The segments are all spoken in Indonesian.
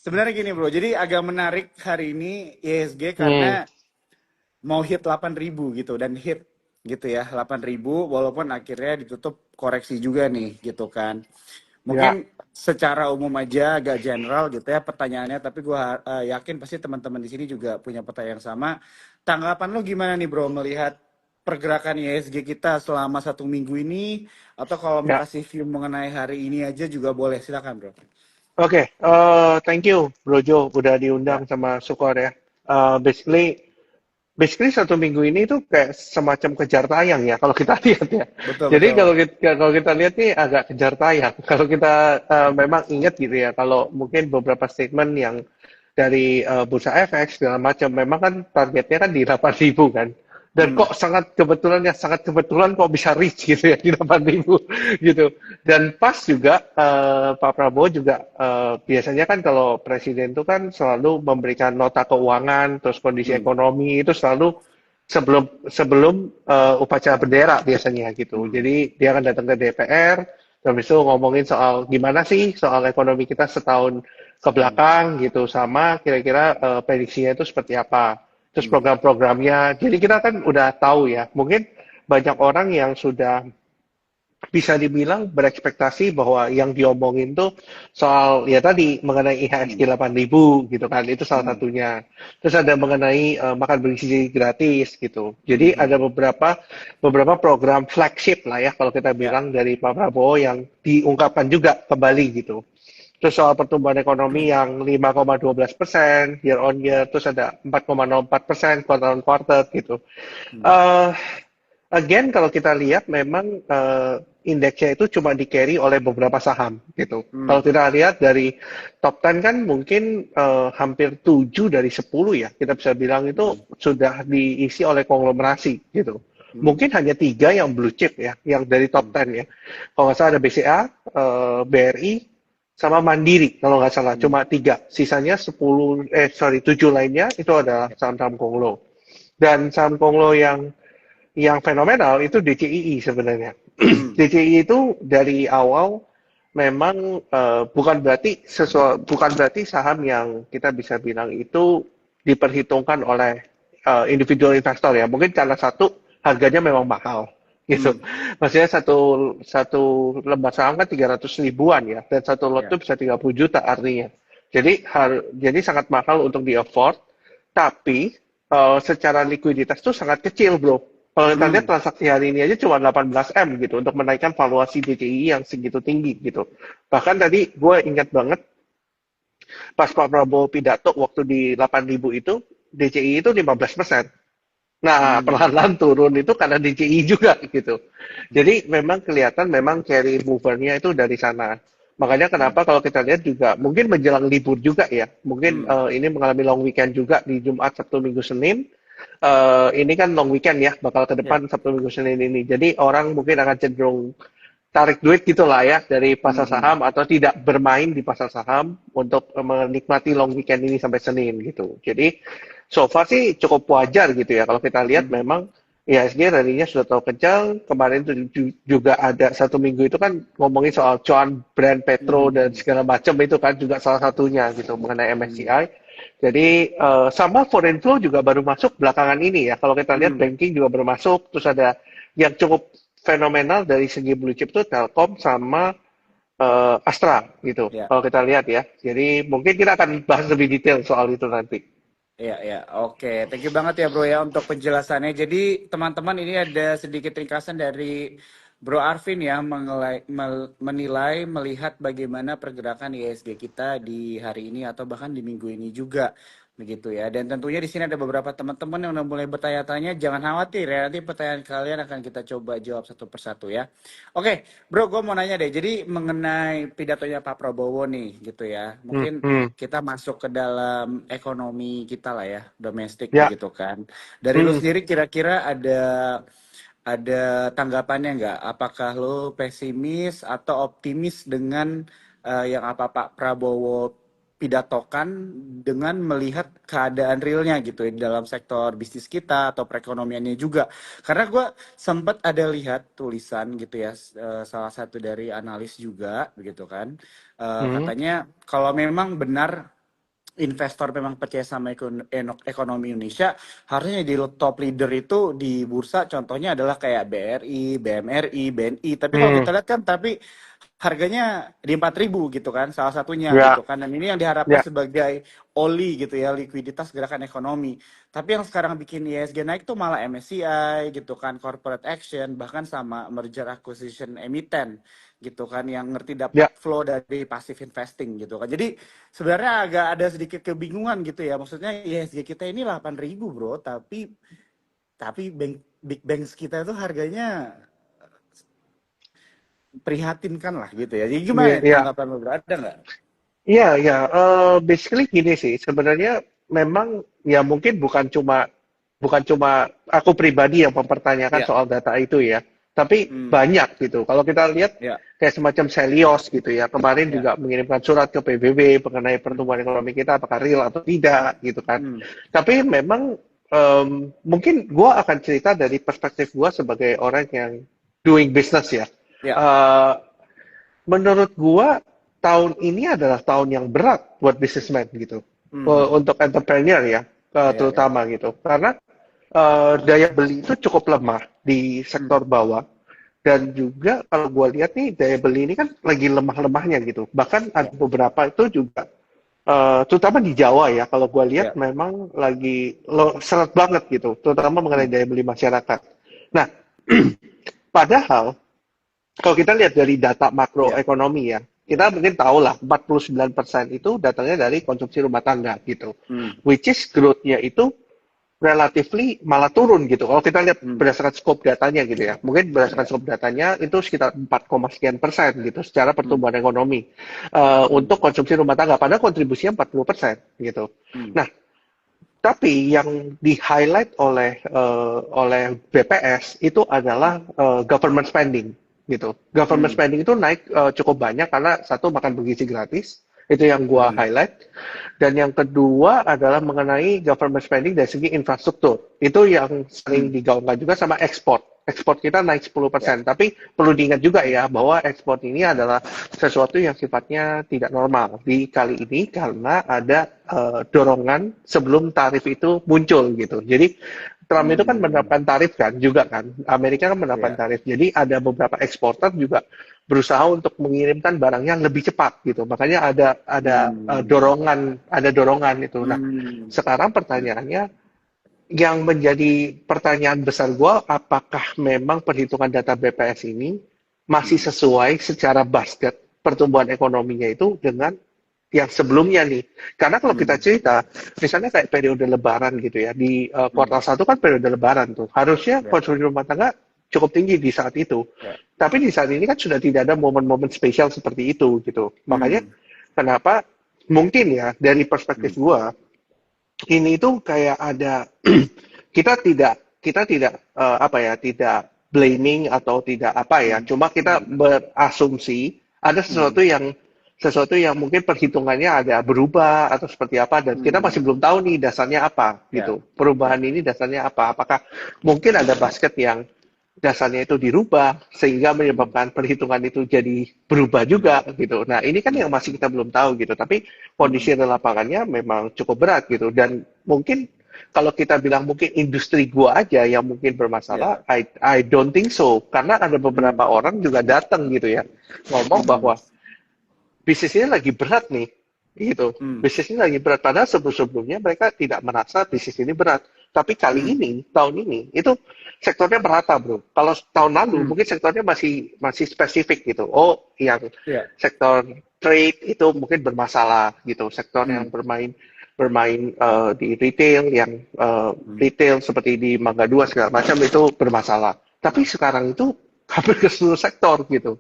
Sebenarnya gini bro, jadi agak menarik hari ini IHSG Hmm, karena mau hit 8.000 gitu dan hit gitu ya 8.000 walaupun akhirnya ditutup koreksi juga nih gitu kan. ya. Mungkin secara umum aja agak general gitu ya pertanyaannya, tapi gua yakin pasti teman-teman di sini juga punya pertanyaan yang sama. Tanggapan lo gimana nih bro melihat pergerakan IHSG kita selama 1 minggu ini, atau kalau mau Ya, kasih view mengenai hari ini aja juga boleh, silakan bro. oke. Thank you, Brojo, udah diundang Ya, sama Sukor ya. Basically 1 minggu ini tuh kayak semacam kejar tayang ya, kalau kita lihat ya. betul Jadi betul. kalau kita lihat nih agak kejar tayang. Kalau kita memang ingat gitu ya, kalau mungkin beberapa statement yang dari bursa efek segala macam, memang kan targetnya kan di 8.000 kan. Dan Hmm. kok sangat kebetulan kok bisa reach gitu ya di 8.000 gitu. Dan pas juga Pak Prabowo juga biasanya kan kalau presiden itu kan selalu memberikan nota keuangan, terus kondisi Hmm. ekonomi itu selalu sebelum sebelum upacara bendera biasanya gitu. Hmm. Jadi dia akan datang ke DPR, habis itu ngomongin soal gimana sih soal ekonomi kita setahun ke Hmm. belakang gitu, sama kira-kira prediksinya itu seperti apa. Terus Hmm. program-programnya. Jadi kita kan udah tahu ya. Mungkin banyak orang yang sudah bisa dibilang berekspektasi bahwa yang diomongin tuh soal ya tadi mengenai Hmm. IHSG 8.000 gitu kan, itu salah Hmm. satunya. Terus ada mengenai makan bergizi gratis gitu. Hmm. Jadi Hmm. ada beberapa program flagship lah ya kalau kita Ya. bilang dari Pak Prabowo yang diungkapkan juga kembali gitu. Terus soal pertumbuhan ekonomi yang 5,12% year on Ya. year, terus ada 4,04% quarter on quarter gitu. Hmm. Eh Again, kalau kita lihat memang indeksnya itu cuma di-carry oleh beberapa saham gitu. Kalau Hmm. kita lihat dari top 10 kan mungkin hampir 7 dari 10 ya, kita bisa bilang itu Hmm. sudah diisi oleh konglomerasi gitu. Hmm. Mungkin hanya 3 yang blue chip ya, yang dari top Hmm. 10 ya. Kalau nggak salah ada BCA, BRI, sama Mandiri kalau nggak salah, Hmm. cuma 3. Sisanya 7 lainnya itu adalah Ya. saham-saham konglo. Dan saham konglo yang fenomenal itu DCII sebenarnya. Hmm. DCII itu dari awal memang bukan berarti saham yang kita bisa bilang itu diperhitungkan oleh individual investor ya. Mungkin karena satu harganya memang mahal gitu. Hmm. Maksudnya satu satu lembar saham kan 300 ribuan ya, dan satu lot Ya. itu bisa 30 juta artinya. Jadi sangat mahal untuk di afford, tapi secara likuiditas itu sangat kecil, bro. Kalau kita lihat Hmm. transaksi hari ini aja cuma 18 M gitu untuk menaikkan valuasi DCI yang segitu tinggi gitu. Bahkan tadi gue ingat banget pas Pak Prabowo pidato waktu di 8.000 itu DCI itu 15%. Nah, Hmm. perlahan-lahan turun itu karena DCI juga gitu. Jadi memang kelihatan memang carry movernya itu dari sana. Makanya Hmm. kenapa kalau kita lihat juga mungkin menjelang libur juga ya. Mungkin Hmm. ini mengalami long weekend juga di Jumat, Sabtu, Minggu, Senin. Ini kan long weekend ya, bakal ke Ya. depan Sabtu, Minggu, Senin ini. Jadi orang mungkin akan cenderung tarik duit gitulah ya dari Hmm. pasar Hmm. saham atau tidak bermain di pasar saham untuk menikmati long weekend ini sampai Senin gitu. Jadi so far sih cukup wajar gitu ya kalau kita lihat Hmm. memang IHSG rally-nya sudah tahu kencang. Kemarin itu juga ada 1 minggu itu kan ngomongin soal cuan brand petro dan Hmm. segala macam, itu kan juga salah satunya gitu mengenai Hmm. MSCI. Jadi sama foreign flow juga baru masuk belakangan ini ya. Kalau kita lihat Hmm. banking juga baru masuk, terus ada yang cukup fenomenal dari segi blue chip itu Telkom sama Astra gitu. Ya. Kalau kita lihat ya. Jadi mungkin kita akan bahas lebih detail soal itu nanti. Ya, ya, oke. Thank you banget ya Bro ya untuk penjelasannya. Jadi teman-teman ini ada sedikit ringkasan dari Bro Arvin ya menilai, melihat bagaimana pergerakan ISG kita di hari ini atau bahkan di minggu ini juga begitu ya. Dan tentunya di sini ada beberapa teman-teman yang udah mulai bertanya-tanya. Jangan khawatir ya, nanti pertanyaan kalian akan kita coba jawab satu persatu ya. Oke, Bro, gue mau nanya deh. Jadi mengenai pidatonya Pak Prabowo nih gitu ya. Hmm, Mungkin hmm. kita masuk ke dalam ekonomi kita lah ya, domestik Ya, begitu kan. Dari lu hmm. sendiri kira-kira ada tanggapannya nggak? Apakah lu pesimis atau optimis dengan yang apa Pak Prabowo pidatokan dengan melihat keadaan realnya gitu ya, di dalam sektor bisnis kita atau perekonomiannya juga. Karena gue sempat ada lihat tulisan gitu ya, salah satu dari analis juga begitu kan. Hmm. Katanya kalau memang benar investor memang percaya sama ekonomi Indonesia, harusnya di top leader itu di bursa contohnya adalah kayak BRI, BMRI, BNI. Tapi kalau Hmm, kita lihat kan tapi harganya di 4.000 gitu kan, salah satunya gitu ya, kan. Dan ini yang diharapkan ya, sebagai oli gitu ya, likuiditas gerakan ekonomi. Tapi yang sekarang bikin ISG naik tuh malah MSCI gitu kan, corporate action, bahkan sama merger acquisition emiten gitu kan, yang ngerti dapat ya. flow dari passive investing gitu kan. Jadi sebenarnya agak ada sedikit kebingungan gitu ya. Maksudnya ISG kita ini 8.000 bro, tapi big banks kita itu harganya prihatinkan lah gitu ya. Jadi Iya, gimana iya. tanggapan lo bro? Ada nggak? Iya, ya, basically gini sih. Sebenarnya memang ya mungkin bukan cuma aku pribadi yang mempertanyakan Ya, soal data itu ya, tapi hmm, banyak gitu. Kalau kita lihat ya, kayak semacam Selios gitu ya, kemarin ya, juga mengirimkan surat ke PBB mengenai hmm, pertumbuhan ekonomi kita apakah real atau tidak gitu kan. hmm, Tapi memang mungkin gua akan cerita dari perspektif gua sebagai orang yang doing business ya. ya, Eh, Menurut gua tahun ini adalah tahun yang berat buat businessman gitu. hmm, Untuk entrepreneur ya, ya, ya, terutama gitu. Karena daya beli itu cukup lemah di hmm, sektor bawah. Dan juga kalau gua lihat nih daya beli ini kan lagi lemah-lemahnya gitu. Bahkan ada ya, beberapa itu juga terutama di Jawa ya, kalau gua lihat ya, memang lagi seret banget gitu, terutama mengenai hmm, daya beli masyarakat. Nah, padahal kalau kita lihat dari data ya, makroekonomi ya, kita mungkin tahu lah 49% itu datangnya dari konsumsi rumah tangga gitu. hmm, Which is growth-nya itu relatively malah turun gitu. Kalau kita lihat hmm, berdasarkan scope datanya gitu ya, mungkin berdasarkan ya, scope datanya itu sekitar 4, sekian persen gitu secara hmm, pertumbuhan ekonomi hmm, untuk konsumsi rumah tangga. Padahal kontribusinya 40% gitu. hmm, Nah, tapi yang di-highlight oleh BPS itu adalah government spending gitu. Government hmm, spending itu naik cukup banyak karena satu makan bergizi gratis, itu yang gua hmm, highlight. Dan yang kedua adalah mengenai government spending dari segi infrastruktur. Itu yang sering hmm, digaungkan juga sama ekspor. Ekspor kita naik ya, 10%, tapi perlu diingat juga ya bahwa ekspor ini adalah sesuatu yang sifatnya tidak normal di kali ini karena ada dorongan sebelum tarif itu muncul gitu. Jadi Trump itu kan hmm, menerapkan tarif kan juga kan. Amerika kan menerapkan ya, tarif. Jadi ada beberapa eksporter juga berusaha untuk mengirimkan barangnya lebih cepat gitu. Makanya hmm, ada dorongan itu. Nah, hmm, sekarang pertanyaannya yang menjadi pertanyaan besar gua, apakah memang perhitungan data BPS ini masih hmm, sesuai secara basket pertumbuhan ekonominya itu dengan yang sebelumnya nih. Karena kalau kita hmm, cerita, misalnya kayak periode Lebaran gitu ya, di hmm, kuartal satu kan periode Lebaran tuh, harusnya ya, konsumsi rumah tangga cukup tinggi di saat itu. ya, Tapi di saat ini kan sudah tidak ada momen-momen spesial seperti itu gitu. Makanya hmm, kenapa mungkin ya dari perspektif hmm, gua ini tuh kayak ada kita tidak apa ya tidak blaming atau tidak apa ya hmm, cuma kita hmm, berasumsi ada hmm, sesuatu yang mungkin perhitungannya ada berubah atau seperti apa dan kita masih hmm, belum tahu nih dasarnya apa ya, gitu perubahan ya, ini dasarnya apa apakah mungkin ada basket yang dasarnya itu dirubah sehingga hmm, menyebabkan perhitungan itu jadi berubah hmm, juga gitu. Nah, ini kan yang hmm, masih kita belum tahu gitu. Tapi hmm, kondisi di lapangannya memang cukup berat gitu dan mungkin kalau kita bilang mungkin industri gua aja yang mungkin bermasalah, ya, I don't think so karena ada beberapa hmm, orang juga datang gitu ya ngomong hmm, bahwa bisnis ini lagi berat nih, gitu. hmm, Bisnis ini lagi berat. Padahal sebelum-sebelumnya mereka tidak merasa bisnis ini berat. Tapi kali hmm, ini, tahun ini, itu sektornya merata, bro. Kalau tahun lalu, hmm, mungkin sektornya masih masih spesifik gitu. Oh, yang ya, sektor trade itu mungkin bermasalah gitu. Sektor yang hmm, bermain bermain di retail, yang hmm, retail seperti di Mangga Dua segala macam itu bermasalah. Tapi sekarang itu hampir ke seluruh sektor gitu.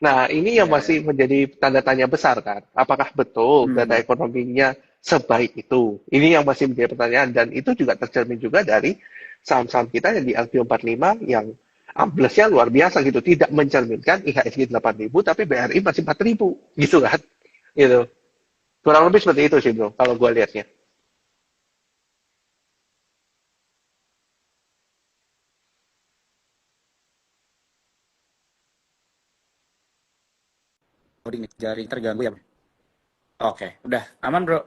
Nah, ini yang ya, masih ya, menjadi tanda tanya besar kan. Apakah betul data hmm, ekonominya sebaik itu? Ini yang masih menjadi pertanyaan dan itu juga tercermin juga dari saham-saham kita yang di LQ45 yang amblesnya luar biasa gitu, tidak mencerminkan IHSG 8.000 tapi BRI masih 4.000 gitu kan. Gitu. Kurang lebih seperti itu sih, Bro, kalau gue lihatnya. coding jaring terganggu ya, bro. Oke, udah aman bro.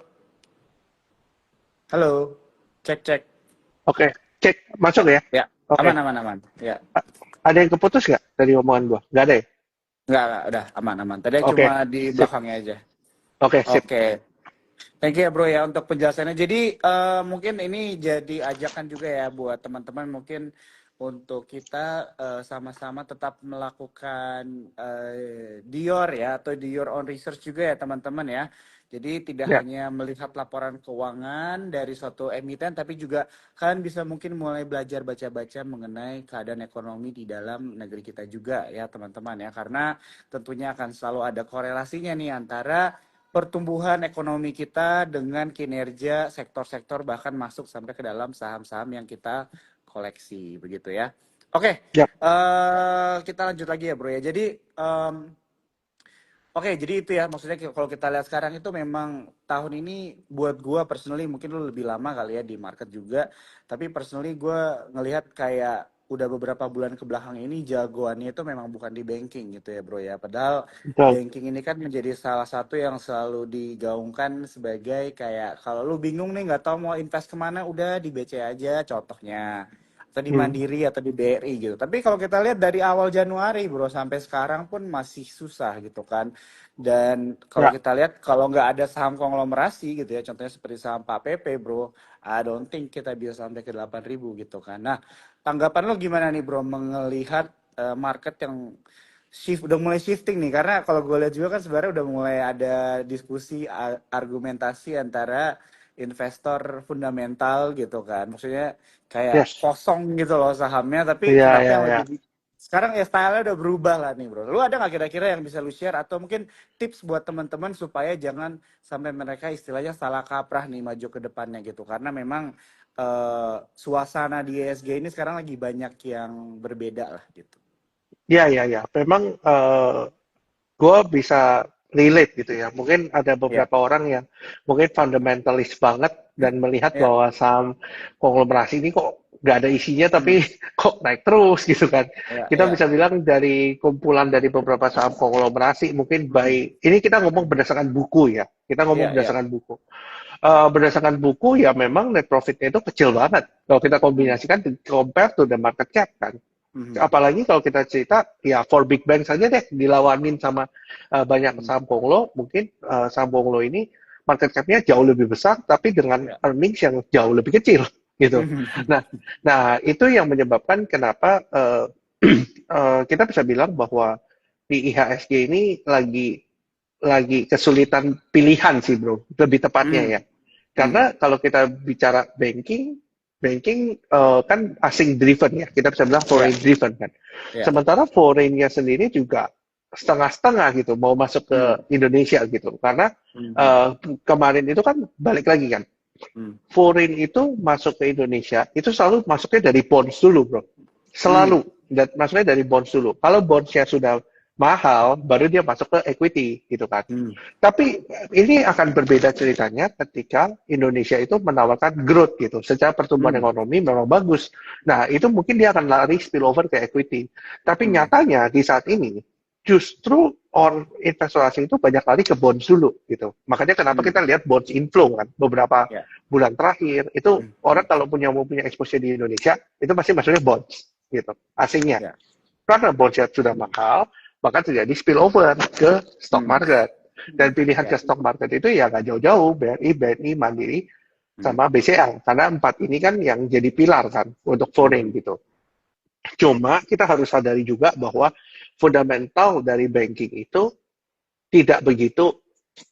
Halo, cek cek. Oke, cek masuk ya. Ya, Oke, aman aman aman. Ya, ada yang keputus nggak dari omongan gua? Nggak ada ya? nggak, udah aman aman. Tadi cuma Oke, di sip. belakangnya aja. Oke, sip. Oke, thank you ya bro ya untuk penjelasannya. Jadi mungkin ini jadi ajakan juga ya buat teman-teman mungkin untuk kita sama-sama tetap melakukan Dior ya atau Dior on research juga ya teman-teman ya. Jadi tidak Ya, hanya melihat laporan keuangan dari suatu emiten tapi juga kalian bisa mungkin mulai belajar baca-baca mengenai keadaan ekonomi di dalam negeri kita juga ya teman-teman ya. Karena tentunya akan selalu ada korelasinya nih antara pertumbuhan ekonomi kita dengan kinerja sektor-sektor bahkan masuk sampai ke dalam saham-saham yang kita koleksi begitu ya. Oke, ya, kita lanjut lagi ya bro ya. Jadi oke, jadi itu ya maksudnya kalau kita lihat sekarang itu memang tahun ini buat gua personally mungkin lu lebih lama kali ya di market juga, tapi personally gua ngelihat kayak udah beberapa bulan ke belakang ini jagoannya itu memang bukan di banking gitu ya bro ya. Padahal betul. banking ini kan menjadi salah satu yang selalu digaungkan sebagai kayak kalau lu bingung nih nggak tahu mau invest kemana udah di BCA aja contohnya atau di Hmm. Mandiri atau di BRI gitu. Tapi kalau kita lihat dari awal Januari bro sampai sekarang pun masih susah gitu kan. Dan kalau Ya, kita lihat kalau nggak ada saham konglomerasi gitu ya, contohnya seperti saham Pak PP bro, I don't think kita bisa sampai ke 8.000 gitu kan. Nah, tanggapan lo gimana nih bro melihat market yang udah mulai shifting nih karena kalau gue lihat juga kan sebenarnya udah mulai ada diskusi argumentasi antara investor fundamental gitu kan. Maksudnya kayak yes. kosong gitu loh sahamnya tapi Ya, kenapa ya, yang ya. lagi sekarang ya style-nya udah berubah lah nih bro. Lu ada nggak kira-kira yang bisa lu share atau mungkin tips buat teman-teman supaya jangan sampai mereka istilahnya salah kaprah nih maju ke depannya gitu. Karena memang suasana di ESG ini sekarang lagi banyak yang berbeda lah gitu. Ya, ya, ya. Memang gue bisa relate gitu ya. Mungkin ada Ya, beberapa orang yang mungkin fundamentalis banget dan melihat ya, bahwa saham konglomerasi ini kok nggak ada isinya hmm, tapi kok naik terus gitu kan. ya, Kita ya, bisa bilang dari kumpulan dari beberapa saham konglomerasi mungkin hmm, by ini kita ngomong berdasarkan buku ya. Kita ngomong ya, ya, berdasarkan buku. Berdasarkan buku ya memang net profitnya itu kecil banget. Kalau kita hmm, kombinasikan compare to the market cap kan. hmm, Apalagi kalau kita cerita ya for big bank saja deh dilawanin sama banyak hmm, saham konglo, mungkin saham konglo ini market cap-nya jauh lebih besar tapi dengan ya, earnings yang jauh lebih kecil gitu. hmm, Nah, nah itu yang menyebabkan kenapa kita bisa bilang bahwa di IHSG ini lagi kesulitan pilihan sih bro, lebih tepatnya hmm, ya. hmm, Karena kalau kita bicara banking, banking kan asing driven ya, kita bisa bilang ya, foreign driven kan. ya, Sementara foreignnya sendiri juga setengah-setengah gitu, mau masuk ke hmm, Indonesia gitu. Karena hmm, kemarin itu kan balik lagi kan, hmm, foreign itu masuk ke Indonesia, itu selalu masuknya dari bonds dulu bro. hmm, Selalu, dan masuknya dari bonds dulu. Kalau bondsnya sudah mahal, baru dia masuk ke equity gitu kan. hmm, Tapi ini akan berbeda ceritanya ketika Indonesia itu menawarkan growth gitu. Secara pertumbuhan hmm, ekonomi memang bagus. Nah, itu mungkin dia akan lari spillover ke equity. Tapi hmm, nyatanya di saat ini justru investor asing itu banyak lari ke bonds dulu gitu. Makanya kenapa hmm, kita lihat bonds inflow kan beberapa ya, bulan terakhir itu hmm, orang hmm, kalau mau punya exposure di Indonesia itu pasti masuknya bonds gitu asingnya. ya, Karena bondsnya sudah hmm, mahal, maka terjadi spillover ke stock hmm, market. Dan pilihan ke ya, stock market itu ya nggak jauh-jauh, BRI, BNI, Mandiri, hmm, sama BCA. Karena empat ini kan yang jadi pilar kan untuk foreign hmm, gitu. Cuma kita harus sadari juga bahwa fundamental dari banking itu tidak begitu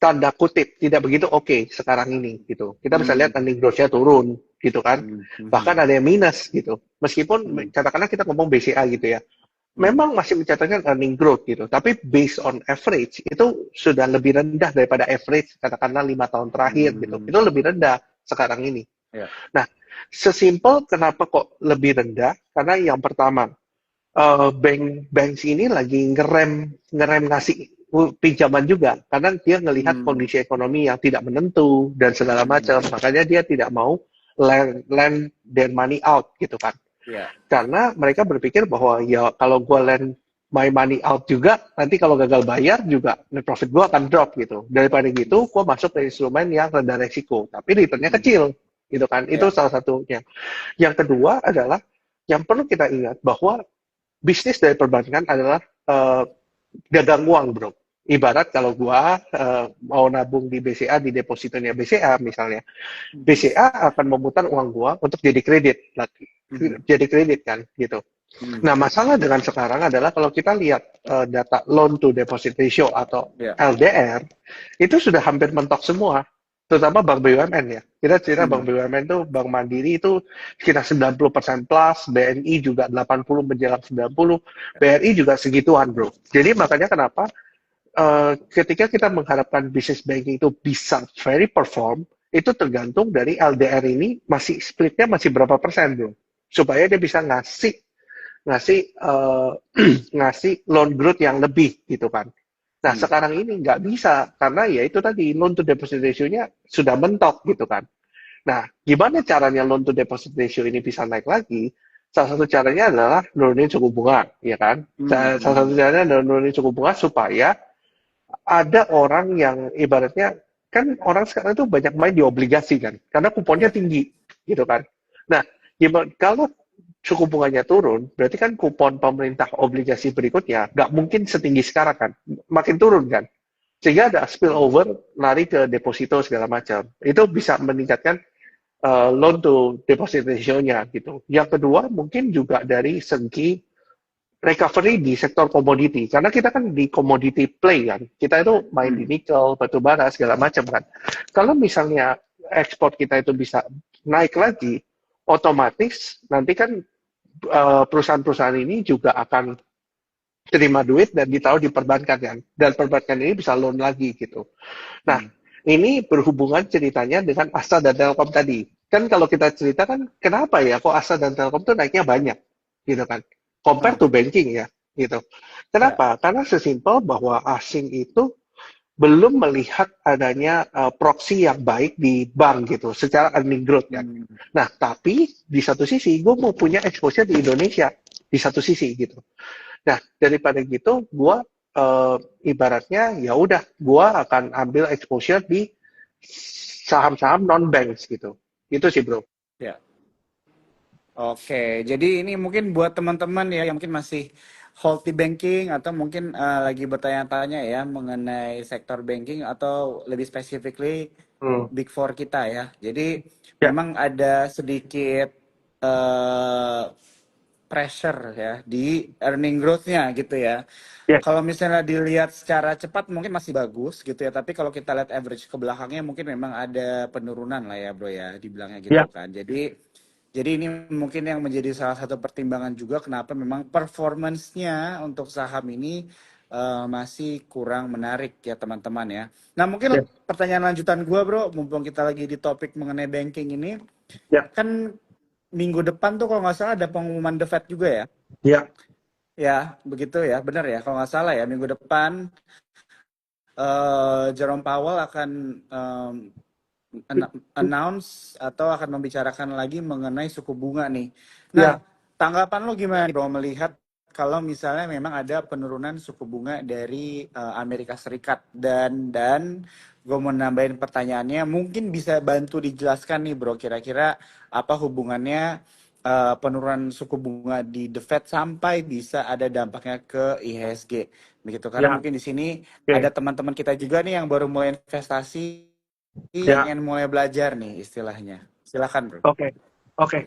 tanda kutip tidak begitu oke sekarang ini gitu. Kita bisa hmm, lihat earning growth-nya turun gitu kan. hmm, Bahkan hmm, ada yang minus gitu. Meskipun hmm, katakanlah kita ngomong BCA gitu ya. hmm, Memang masih mencatatkan earning growth gitu, tapi based on average itu sudah lebih rendah daripada average katakanlah 5 tahun terakhir gitu. hmm, Itu lebih rendah sekarang ini. ya, Nah, sesimpel kenapa kok lebih rendah? Karena yang pertama, bank ini lagi ngerem ngerem ngasih pinjaman juga karena dia ngelihat hmm, kondisi ekonomi yang tidak menentu dan segala hmm, macam. Makanya dia tidak mau lend their money out gitu kan. ya, Karena mereka berpikir bahwa ya kalau gue lend my money out juga, nanti kalau gagal bayar juga net profit gue akan drop gitu. Daripada gitu, gue masuk ke instrumen yang rendah resiko, tapi returnnya hmm, kecil. gitu kan. Itu Ya. salah satunya. Yang kedua adalah yang perlu kita ingat bahwa bisnis dari perbankan adalah eh, gagang uang, bro. Ibarat kalau gua mau nabung di BCA, di depositonya BCA misalnya, Mhm. BCA akan memutar uang gua untuk jadi kredit lagi, Mhm. jadi kredit kan, gitu. Mhm. Nah, masalah dengan sekarang adalah kalau kita lihat data loan to deposit ratio atau Ya. LDR, itu sudah hampir mentok semua, terutama bank BUMN ya. Kita cerita bank Mhm. BUMN itu, Bank Mandiri itu sekitar 90% plus, BNI juga 80 menjelang 90, BRI juga segituan, bro. Jadi makanya kenapa ketika kita mengharapkan business banking itu bisa very perform, itu tergantung dari LDR ini masih splitnya masih berapa persen, bro. Supaya dia bisa ngasih ngasih ngasih loan growth yang lebih gitu kan. Nah Mhm. sekarang ini nggak bisa karena ya itu tadi loan to deposit ratio-nya sudah mentok gitu kan. Nah gimana caranya loan to deposit ratio ini bisa naik lagi? Salah satu caranya adalah nurunin suku bunga, ya kan? Mhm. Salah satu Mhm. caranya adalah nurunin suku bunga supaya ada orang yang ibaratnya kan orang sekarang itu banyak main di obligasi kan, karena kuponnya Ya. tinggi gitu kan. Nah, gimana kalau suku bunganya turun, berarti kan kupon pemerintah obligasi berikutnya nggak mungkin setinggi sekarang kan, makin turun kan. Sehingga ada spillover lari ke deposito segala macam. Itu bisa meningkatkan loan to deposit ratio-nya gitu. Yang kedua mungkin juga dari segi recovery di sektor komoditi karena kita kan di commodity play kan kita itu main di Mhm. nikel batu bara segala macam kan kalau misalnya ekspor kita itu bisa naik lagi otomatis nanti kan perusahaan-perusahaan ini juga akan terima duit dan ditaruh di perbankan kan dan perbankan ini bisa loan lagi gitu. Nah Mhm. ini berhubungan ceritanya dengan Astra dan Telkom tadi kan kalau kita cerita kan kenapa ya kok Astra dan Telkom tuh naiknya banyak gitu kan compare Ah, to banking ya gitu. ya. Kenapa? Karena sesimpel bahwa asing itu belum melihat adanya proxy yang baik di bank gitu, secara earning growth kan. Hmm. Nah, tapi di satu sisi gue mau punya exposure di Indonesia di satu sisi gitu. Nah, daripada gitu, gue ibaratnya ya udah, gue akan ambil exposure di saham-saham non banks gitu. Itu sih bro. Ya. Oke, jadi ini mungkin buat teman-teman ya yang mungkin masih hold di banking atau mungkin lagi bertanya-tanya ya mengenai sektor banking atau lebih specifically Hmm. Big Four kita ya. Jadi Ya, memang ada sedikit eh, pressure ya di earning growth-nya gitu ya. ya, Kalau misalnya dilihat secara cepat mungkin masih bagus gitu ya, tapi kalau kita lihat average ke belakangnya mungkin memang ada penurunan lah ya bro ya, dibilangnya ya, gitu kan. Jadi ini mungkin yang menjadi salah satu pertimbangan juga kenapa memang performance-nya untuk saham ini masih kurang menarik ya teman-teman ya. Nah mungkin ya, pertanyaan lanjutan gua bro, mumpung kita lagi di topik mengenai banking ini, ya, kan minggu depan tuh kalau nggak salah ada pengumuman The Fed juga ya. ya, Ya, begitu ya, benar ya. Kalau nggak salah ya, minggu depan Jerome Powell akan announce atau akan membicarakan lagi mengenai suku bunga nih. Nah, ya, tanggapan lo gimana nih, bro, melihat kalau misalnya memang ada penurunan suku bunga dari Amerika Serikat dan gue mau nambahin pertanyaannya, mungkin bisa bantu dijelaskan nih, bro, kira-kira apa hubungannya penurunan suku bunga di The Fed sampai bisa ada dampaknya ke IHSG, begitu. Karena ya, mungkin di sini ada oke, teman-teman kita juga nih yang baru mulai investasi yang ya. ingin mulai belajar nih istilahnya. Silakan, Bro. Oke, oke.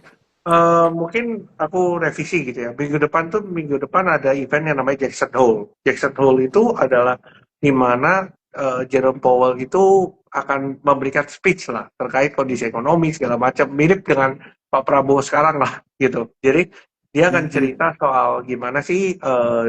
Mungkin aku revisi gitu ya. Minggu depan ada event yang namanya Jackson Hole. Jackson Hole itu adalah di mana Jerome Powell itu akan memberikan speech lah terkait kondisi ekonomi segala macam, mirip dengan Pak Prabowo sekarang lah gitu. Jadi dia akan Mhm. cerita soal gimana sih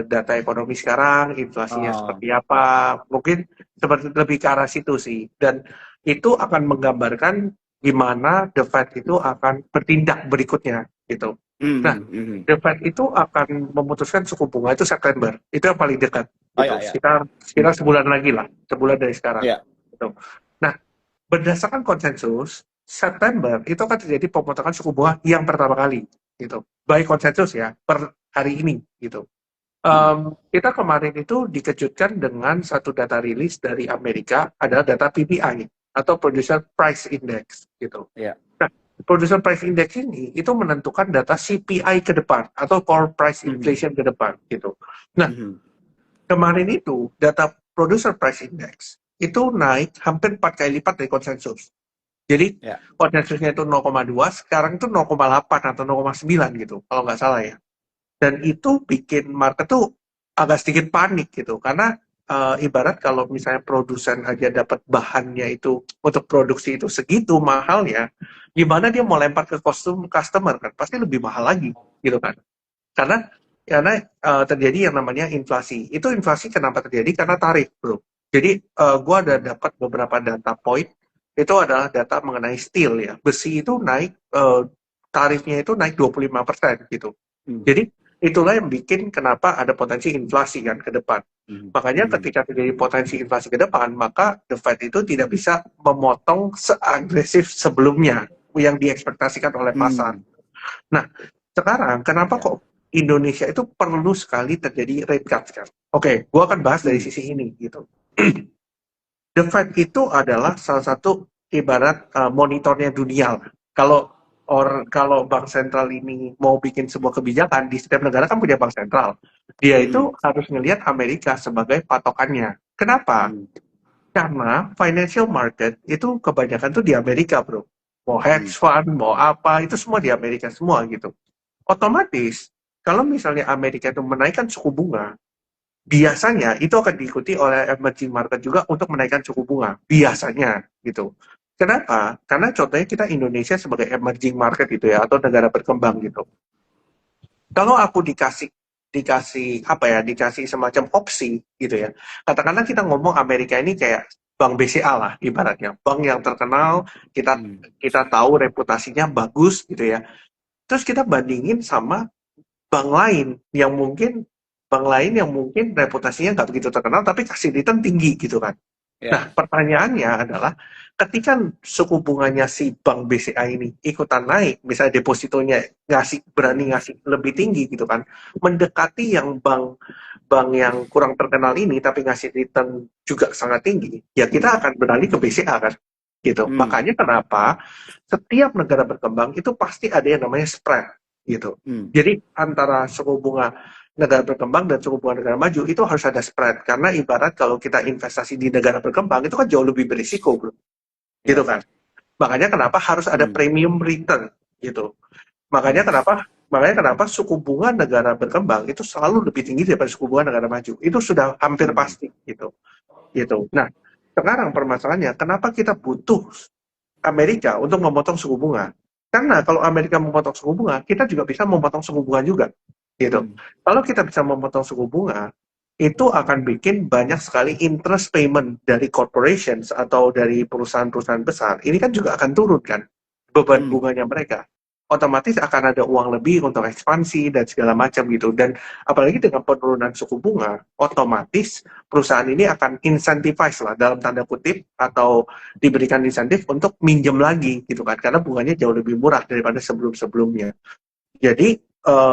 data ekonomi sekarang, inflasinya Oh. seperti apa. Mungkin seperti lebih ke arah situ sih. Dan itu akan menggambarkan gimana The Fed itu akan bertindak berikutnya gitu. Nah, Mhm, mhm. The Fed itu akan memutuskan suku bunga itu September. Itu yang paling dekat Oh gitu. ya, ya. Sekitar sebulan lagi lah, sebulan dari sekarang. Ya. Gitu. Nah, berdasarkan konsensus September itu akan terjadi pemotongan suku bunga yang pertama kali gitu. By konsensus ya per hari ini gitu. Mhm. Kita kemarin itu dikejutkan dengan satu data rilis dari Amerika adalah data PPI atau Producer Price Index gitu. Ya. Producer Price Index ini itu menentukan data CPI ke depan atau Core Price Mhm. Inflation ke depan gitu. Nah, Mhm. kemarin itu data Producer Price Index itu naik hampir 4 kali lipat dari konsensus. Jadi Ya. konsensusnya itu 0,2, sekarang itu 0,8 atau 0,9 gitu, kalau nggak salah ya. Dan itu bikin market tuh agak sedikit panik gitu, karena ibarat kalau misalnya produsen aja dapat bahannya itu untuk produksi itu segitu mahalnya, gimana dia mau lempar ke customer kan? Pasti lebih mahal lagi gitu kan? Karena terjadi yang namanya inflasi. Itu inflasi kenapa terjadi? Karena tarif, bro. Jadi gua ada Mhm. dapat beberapa data point, itu adalah data mengenai steel ya. Besi itu naik, tarifnya itu naik 25% gitu. Mhm. Jadi itulah yang bikin kenapa ada potensi inflasi kan ke depan. Mhm. Makanya Mhm. ketika terjadi potensi inflasi ke depan, maka the Fed itu tidak bisa memotong seagresif sebelumnya yang diekspektasikan oleh pasar. Mhm. Nah, sekarang kenapa Ya. kok Indonesia itu perlu sekali terjadi rate cut kan? Oke, gua akan bahas dari Mhm. sisi ini gitu. The Fed itu adalah salah satu ibarat monitornya dunia. Kalau kalau bank sentral ini mau bikin sebuah kebijakan di setiap negara kan punya bank sentral. Dia itu Mhm. harus melihat Amerika sebagai patokannya. Kenapa? Mhm. Karena financial market itu kebanyakan tuh di Amerika, bro. Mau Mhm. hedge fund, mau apa, itu semua di Amerika semua gitu. Otomatis, kalau misalnya Amerika itu menaikkan suku bunga, biasanya itu akan diikuti oleh emerging market juga untuk menaikkan suku bunga. Biasanya gitu. Kenapa? Karena contohnya kita Indonesia sebagai emerging market gitu ya, atau negara berkembang gitu. Kalau aku dikasih apa ya, dikasih semacam opsi gitu ya. Katakanlah kita ngomong Amerika ini kayak Bank BCA lah ibaratnya. Bank yang terkenal, kita Mhm. kita tahu reputasinya bagus gitu ya. Terus kita bandingin sama bank lain yang mungkin reputasinya nggak begitu terkenal tapi kasih return tinggi gitu kan. Ya. Nah, pertanyaannya adalah ketika suku bunganya si bank BCA ini ikutan naik, misalnya depositonya berani ngasih lebih tinggi gitu kan, mendekati yang bank yang kurang terkenal ini tapi ngasih return juga sangat tinggi, ya kita akan beralih ke BCA kan. Gitu. Mhm. Makanya kenapa setiap negara berkembang itu pasti ada yang namanya spread gitu. Mhm. Jadi antara suku bunga negara berkembang dan suku bunga negara maju itu harus ada spread karena ibarat kalau kita investasi di negara berkembang itu kan jauh lebih berisiko, bro. Gitu Ya. kan. Makanya kenapa harus ada Mhm. premium return gitu. Makanya Mhm. kenapa makanya kenapa suku bunga negara berkembang itu selalu lebih tinggi daripada suku bunga negara maju. Itu sudah hampir Mhm. pasti gitu. Gitu. Nah, sekarang permasalahannya kenapa kita butuh Amerika untuk memotong suku bunga? Karena kalau Amerika memotong suku bunga, kita juga bisa memotong suku bunga juga gitu. Mhm. Kalau kita bisa memotong suku bunga, itu akan bikin banyak sekali interest payment dari corporations atau dari perusahaan-perusahaan besar. Ini kan juga akan turun kan beban Mhm. bunganya mereka. Otomatis akan ada uang lebih untuk ekspansi dan segala macam gitu. Dan apalagi dengan penurunan suku bunga, otomatis perusahaan ini akan incentivize lah dalam tanda kutip atau diberikan insentif untuk minjem lagi gitu kan karena bunganya jauh lebih murah daripada sebelum-sebelumnya. Jadi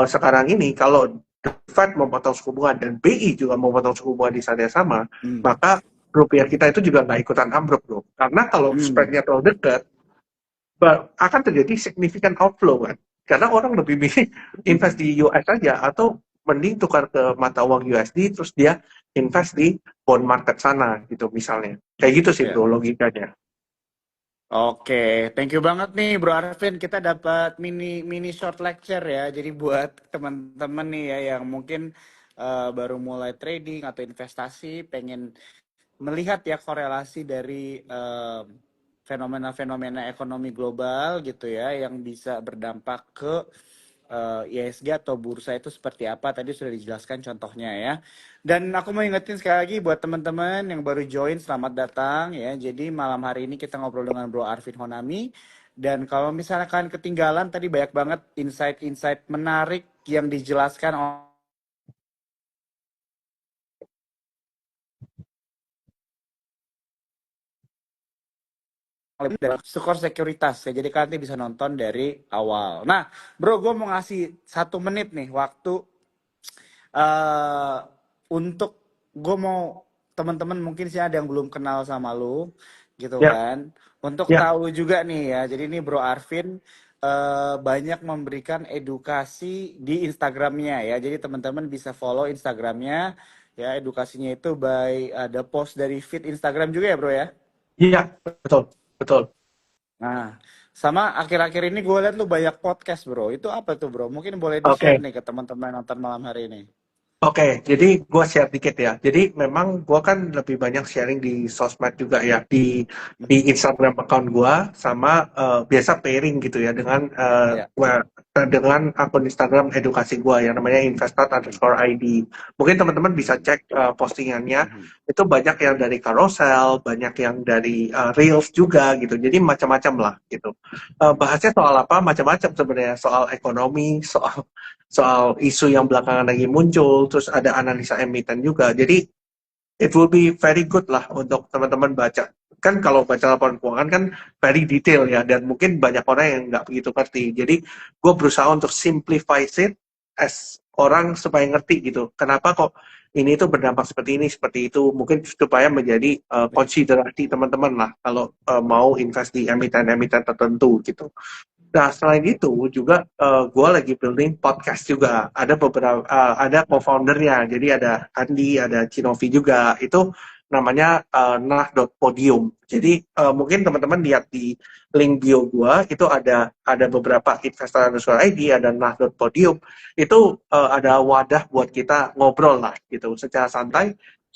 sekarang ini kalau The Fed memotong suku bunga dan BI juga memotong suku bunga di saat yang sama, Mhm. maka rupiah kita itu juga nggak ikutan ambruk, bro. Karena kalau Mhm. spreadnya terlalu dekat, akan terjadi significant outflow kan. Karena orang lebih milih invest Mhm. di US saja atau mending tukar ke mata uang USD terus dia invest di bond market sana gitu misalnya. Kayak gitu sih, Ya. bro, logikanya. Oke, thank you banget nih Bro Arvin. Kita dapat mini mini short lecture ya. Jadi buat teman-teman nih ya yang mungkin baru mulai trading atau investasi, pengen melihat ya korelasi dari fenomena-fenomena ekonomi global gitu ya yang bisa berdampak ke ISG atau bursa itu seperti apa tadi sudah dijelaskan contohnya ya. Dan aku mau ingetin sekali lagi buat teman-teman yang baru join selamat datang ya. Jadi malam hari ini kita ngobrol dengan Bro Arvin Honami dan kalau misalkan ketinggalan tadi banyak banget insight-insight menarik yang dijelaskan lebih dari skor sekuritas ya. Jadi kalian nanti bisa nonton dari awal. Nah, bro, gue mau ngasih 1 menit nih waktu untuk gue mau teman-teman mungkin sih ada yang belum kenal sama lu. gitu Ya, kan. Untuk ya, tahu juga nih ya, jadi ini Bro Arvin banyak memberikan edukasi di Instagramnya ya. Jadi teman-teman bisa follow Instagramnya ya. Edukasinya itu by ada post dari feed Instagram juga ya Bro ya. iya, betul, betul. Nah, sama akhir-akhir ini gue lihat lu banyak podcast Bro. Itu apa tuh Bro? Mungkin boleh di-share Oke. nih ke teman-teman yang nonton malam hari ini. Oke, jadi gue share dikit ya. Jadi memang gue kan lebih banyak sharing di sosmed juga ya, di Instagram account gue sama biasa pairing gitu ya Ya. dengan akun Instagram edukasi gue yang namanya investor_id. Mungkin teman-teman bisa cek postingannya. Mhm. Itu banyak yang dari carousel, banyak yang dari reels juga gitu. Jadi macam-macam lah gitu. Bahasnya soal apa? Macam-macam sebenarnya, soal ekonomi, soal isu yang belakangan lagi muncul, terus ada analisa emiten juga. Jadi it will be very good lah untuk teman-teman baca. Kan kalau baca laporan keuangan kan very detail ya, dan mungkin banyak orang yang nggak begitu ngerti. Jadi gue berusaha untuk simplify it as orang supaya ngerti gitu. Kenapa kok ini tuh berdampak seperti ini, seperti itu. Mungkin supaya menjadi konsiderasi teman-teman lah kalau mau invest di emiten-emiten tertentu gitu. Nah, selain itu juga gue lagi building podcast juga. Ada beberapa, ada co-foundernya. Jadi ada Andi, ada Cinovi juga. Itu namanya nah.podium. Jadi mungkin teman-teman lihat di link bio gue, itu ada beberapa investor underscore ID, ada nah.podium. Itu ada wadah buat kita ngobrol lah gitu, secara Ya. santai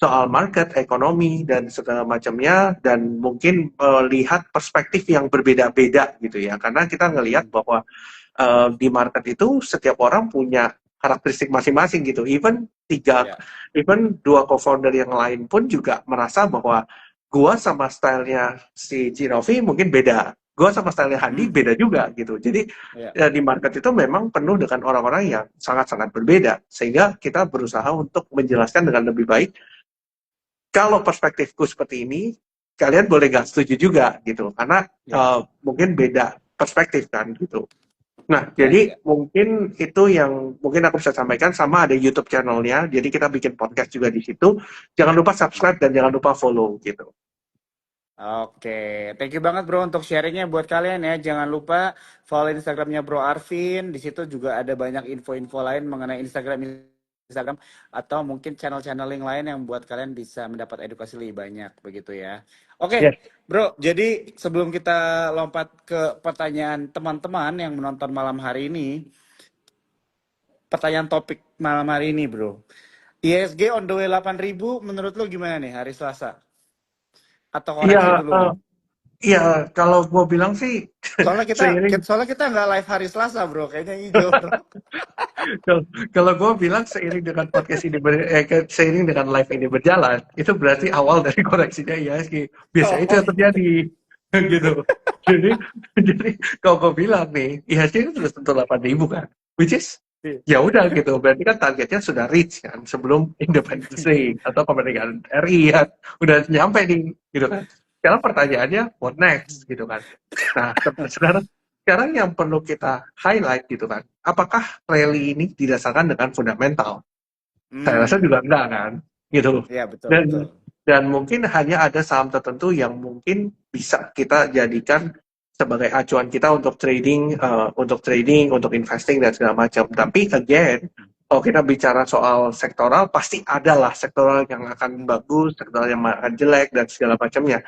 soal market, ekonomi, dan segala macamnya, dan mungkin lihat perspektif yang berbeda-beda gitu ya. Karena kita ngelihat Mhm. bahwa di market itu setiap orang punya karakteristik masing-masing gitu. Ya. Even dua co-founder yang lain pun juga merasa bahwa gua sama stylenya si Cinovi mungkin beda. Gua sama stylenya Handi Hmm. beda juga gitu. Jadi Ya. di market itu memang penuh dengan orang-orang yang sangat-sangat berbeda. Sehingga kita berusaha untuk menjelaskan dengan lebih baik. Kalau perspektifku seperti ini, kalian boleh nggak setuju juga gitu, karena Ya. mungkin beda perspektif kan gitu. Nah, Ya. jadi Ya. mungkin itu yang mungkin aku bisa sampaikan, sama ada YouTube channelnya, jadi kita bikin podcast juga di situ. Jangan lupa subscribe dan jangan lupa follow gitu. Oke, thank you banget bro untuk sharingnya buat kalian ya. Jangan lupa follow Instagramnya Bro Arvin. Di situ juga ada banyak info-info lain mengenai Instagram atau mungkin channel-channel yang lain yang buat kalian bisa mendapat edukasi lebih banyak begitu ya. Yes, Oke, bro. Jadi sebelum kita lompat ke pertanyaan teman-teman yang menonton malam hari ini, pertanyaan topik malam hari ini bro. ISG on the way 8.000 menurut lu gimana nih hari Selasa? Atau iya, koreksi dulu nih? iya. Kalau gue bilang sih Soalnya kita seiring soalnya kita nggak live hari Selasa, Bro. Kayaknya hijau, Bro. Kalau kalau gue bilang seiring dengan podcast ini seiring dengan live ini berjalan, itu berarti awal dari koreksinya IHSG. Biasanya itu Oh, yang terjadi, gitu. Jadi, jadi kalau gue bilang nih, IHSG itu sudah tentu 8.000 kan, which is iya. ya udah gitu. Berarti kan targetnya sudah reach kan sebelum Independence Day atau kemerdekaan RI ya, udah nyampe nih, gitu kan. Sekarang pertanyaannya, what next, gitu kan. Nah, sekarang sekarang yang perlu kita highlight gitu kan, apakah rally ini didasarkan dengan fundamental? Saya rasa Hmm, juga enggak kan, gitu. iya betul betul. Dan dan mungkin hanya ada saham tertentu yang mungkin bisa kita jadikan sebagai acuan kita untuk investing dan segala macam. Tapi again, kalau kita bicara soal sektoral, pasti ada lah sektoral yang akan bagus, sektoral yang akan jelek dan segala macamnya.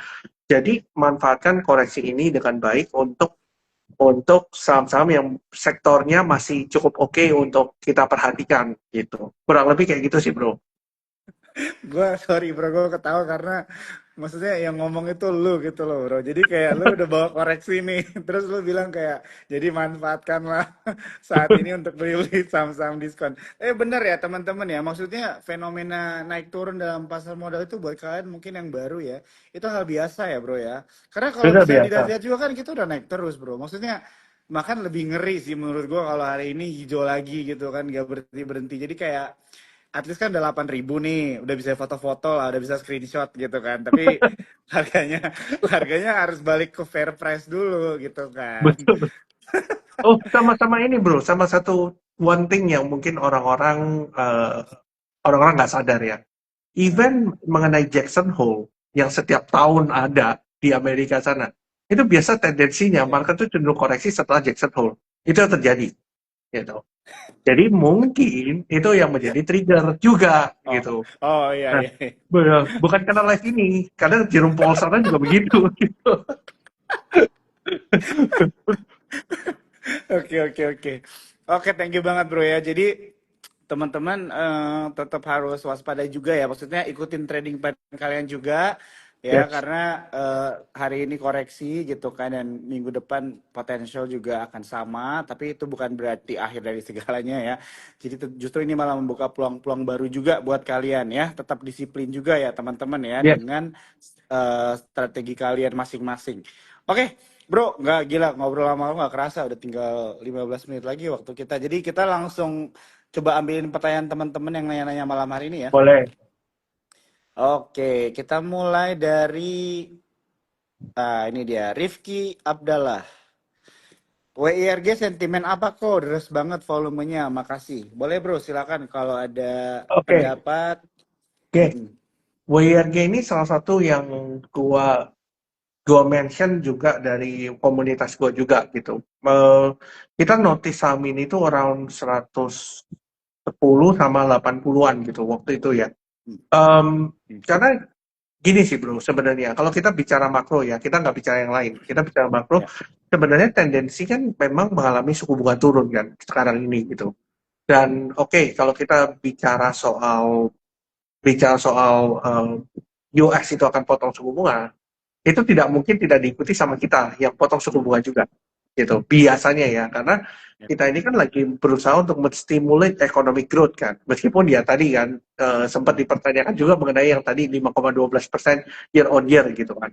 Jadi manfaatkan koreksi ini dengan baik untuk saham-saham yang sektornya masih cukup oke untuk kita perhatikan gitu. Kurang lebih kayak gitu sih, Bro. Gue sorry bro, gue ketawa karena maksudnya yang ngomong itu lu gitu loh bro. Jadi kayak lu udah bawa koreksi nih, terus lu bilang kayak jadi manfaatkanlah saat ini untuk beli-beli saham-saham diskon. Bener ya teman-teman ya, maksudnya fenomena naik turun dalam pasar modal itu buat kalian mungkin yang baru ya, itu hal biasa ya bro ya. Karena kalau Sudah misalnya biasa. dilihat-lihat juga kan kita udah naik terus bro. Maksudnya makan lebih ngeri sih menurut gue kalau hari ini hijau lagi gitu kan, gak berhenti berhenti. Jadi kayak at least kan udah 8.000 nih, udah bisa foto-foto lah, udah bisa screenshot gitu kan. Tapi harganya harganya harus balik ke fair price dulu gitu kan. Betul. Oh, sama-sama ini, Bro. Sama satu one thing yang mungkin orang-orang nggak sadar ya. Nah, Event mengenai Jackson Hole yang setiap tahun ada, di Amerika sana. Itu biasa tendensinya Iya. market itu cenderung koreksi setelah Jackson Hole. Itu yang terjadi, gitu. Jadi mungkin itu yang menjadi trigger juga, Oh, gitu. oh iya Nah, iya. bukan karena live ini, karena Jerome Powell sana juga begitu, gitu. Oke oke oke. Oke, thank you banget bro ya. Jadi teman-teman tetap harus waspada juga ya. Maksudnya ikutin trading plan kalian juga ya Yes. karena hari ini koreksi gitu kan dan minggu depan potensial juga akan sama. Tapi itu bukan berarti akhir dari segalanya ya. Jadi justru ini malah membuka peluang-peluang baru juga buat kalian ya. Tetap disiplin juga ya teman-teman ya Yes. dengan strategi kalian masing-masing. Oke, bro, nggak gila ngobrol lama-lama nggak kerasa udah tinggal 15 menit lagi waktu kita. Jadi kita langsung coba ambilin pertanyaan teman-teman yang nanya-nanya malam hari ini ya. Boleh. Oke, kita mulai dari ini dia Rifki Abdallah. WIRG sentimen apa kok? Deres banget volumenya. Makasih. Boleh bro, silakan kalau ada Oke. pendapat. Oke. Mm-mm. WIRG ini salah satu yang gua mention juga dari komunitas gua juga gitu. Kita notice saham ini tuh around 110 sama 80-an gitu waktu itu ya. Karena gini sih bro, sebenarnya kalau kita bicara makro ya, kita nggak bicara yang lain. Kita bicara makro, Ya. sebenarnya tendensi kan memang mengalami suku bunga turun kan sekarang ini gitu. Dan oke, kalau kita bicara soal US itu akan potong suku bunga, itu tidak mungkin tidak diikuti sama kita yang potong suku bunga juga gitu biasanya ya, karena Ya. kita ini kan lagi berusaha untuk menstimulate economic growth kan, meskipun dia tadi kan sempat dipertanyakan juga mengenai yang tadi 5,12% year on year gitu kan.